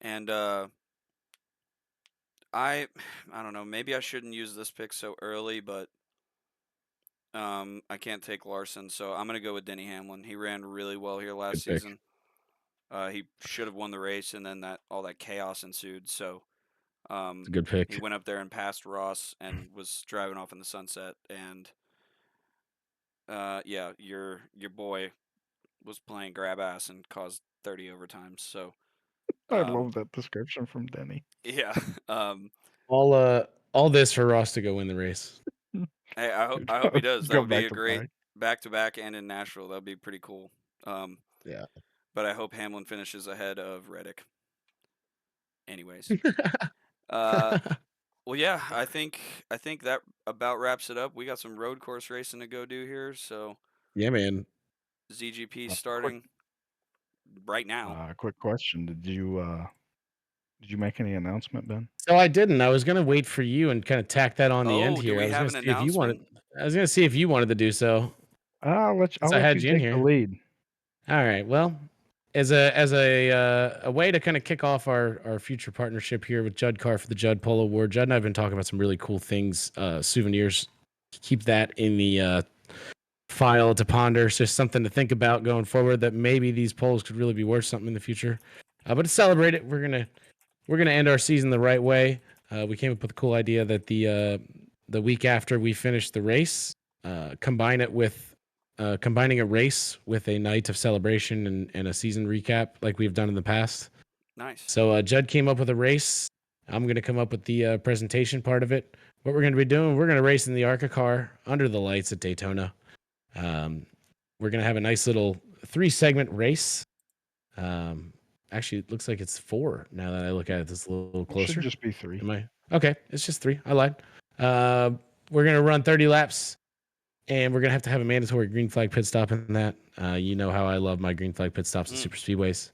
And I don't know. Maybe I shouldn't use this pick so early, but I can't take Larson, so I'm gonna go with Denny Hamlin. He ran really well here last Good pick. season. He should have won the race, and then all that chaos ensued. So It's a good pick. he went up there and passed Ross and was driving off in the sunset. And yeah, your boy was playing grab ass and caused 30 overtimes. So I love that description from Denny. yeah. All this for Ross to go win the race. Hey, I hope he does. That Go would be back a to great back. back-to-back and in Nashville. That would be pretty cool. Yeah. But I hope Hamlin finishes ahead of Reddick. Anyways. Well, yeah, I think that about wraps it up. We got some road course racing to go do here, so Yeah, man. ZGP starting right now. Quick question: Did you make any announcement, Ben? So I didn't. I was gonna wait for you and kind of tack that on the end Oh, here. do we I was have gonna an see if you wanted. announcement? I was gonna see if you wanted to do so. I'll let I had you you in take the here. lead. All right. Well, as a way to kind of kick off our future partnership here with Judd Carr for the Judd Polo Award, Judd and I have been talking about some really cool things, souvenirs. Keep that in the file to ponder. It's just something to think about going forward. That maybe these polos could really be worth something in the future. But to celebrate it, we're gonna end our season the right way. We came up with a cool idea that the week after we finish the race, combine it with combining a race with a night of celebration and a season recap like we've done in the past. Nice. So Judd came up with a race. I'm going to come up with the presentation part of it. What we're going to be doing, we're going to race in the ARCA car under the lights at Daytona. We're going to have a nice little 3-segment race. Actually, it looks like it's 4 now that I look at it this a little It closer. should just be 3. Am I? Okay, it's just 3. I lied. We're going to run 30 laps. And we're going to have a mandatory green flag pit stop in that. You know how I love my green flag pit stops at super speedways.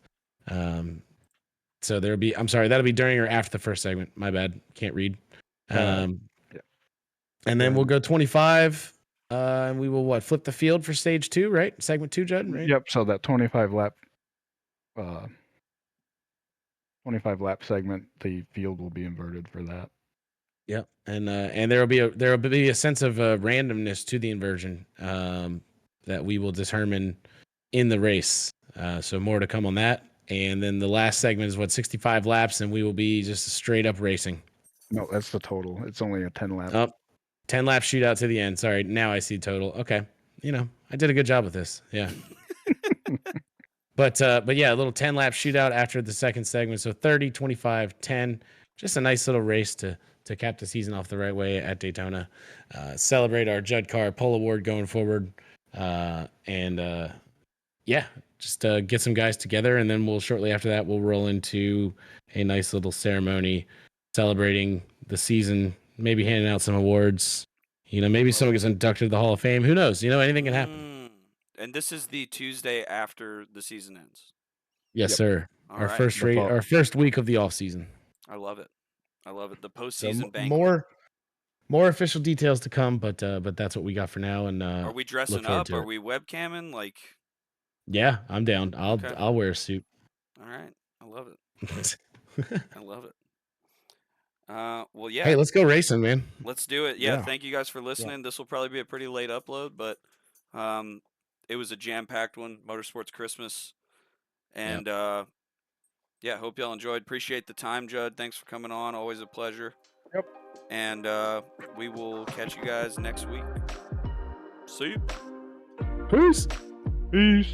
So that'll be during or after the first segment. My bad. Can't read. Yeah. And then we'll go 25. And we will flip the field for stage 2, right? Segment 2, Judd, right? Yep. So that 25 lap segment, the field will be inverted for that. Yep, and there will be a sense of randomness to the inversion that we will determine in the race. So more to come on that. And then the last segment is 65 laps, and we will be just straight up racing. No, that's the total. It's only a 10 lap. Oh, 10 lap shootout to the end. Sorry, now I see total. Okay, I did a good job with this. Yeah. But yeah, a little 10 lap shootout after the second segment. So 30, 25, 10. Just a nice little race to cap the season off the right way at Daytona. Celebrate our Judd Carr Pole Award going forward. Yeah, just get some guys together. And then shortly after that, we'll roll into a nice little ceremony celebrating the season, maybe handing out some awards. Maybe someone gets inducted to the Hall of Fame. Who knows? Anything can happen. And this is the Tuesday after the season ends. Yes, Yep. sir. All Our right. our first week of the off season. I love it. I love it. The So postseason banquet. more official details to come, but that's what we got for now. And Are we dressing forward up? to Are it. we webcamming? Like, Yeah, I'm down. Okay. I'll wear a suit. all right. I love it. I love it. Well, yeah. Hey, let's go racing, man. Let's do it. Yeah, Yeah. thank you guys for listening. This will probably be a pretty late upload, but it was a jam-packed one, Motorsports Christmas. And yeah, hope y'all enjoyed. Appreciate the time, Judd. Thanks for coming on. Always a pleasure. Yep. And we will catch you guys next week. See you. Peace. Peace.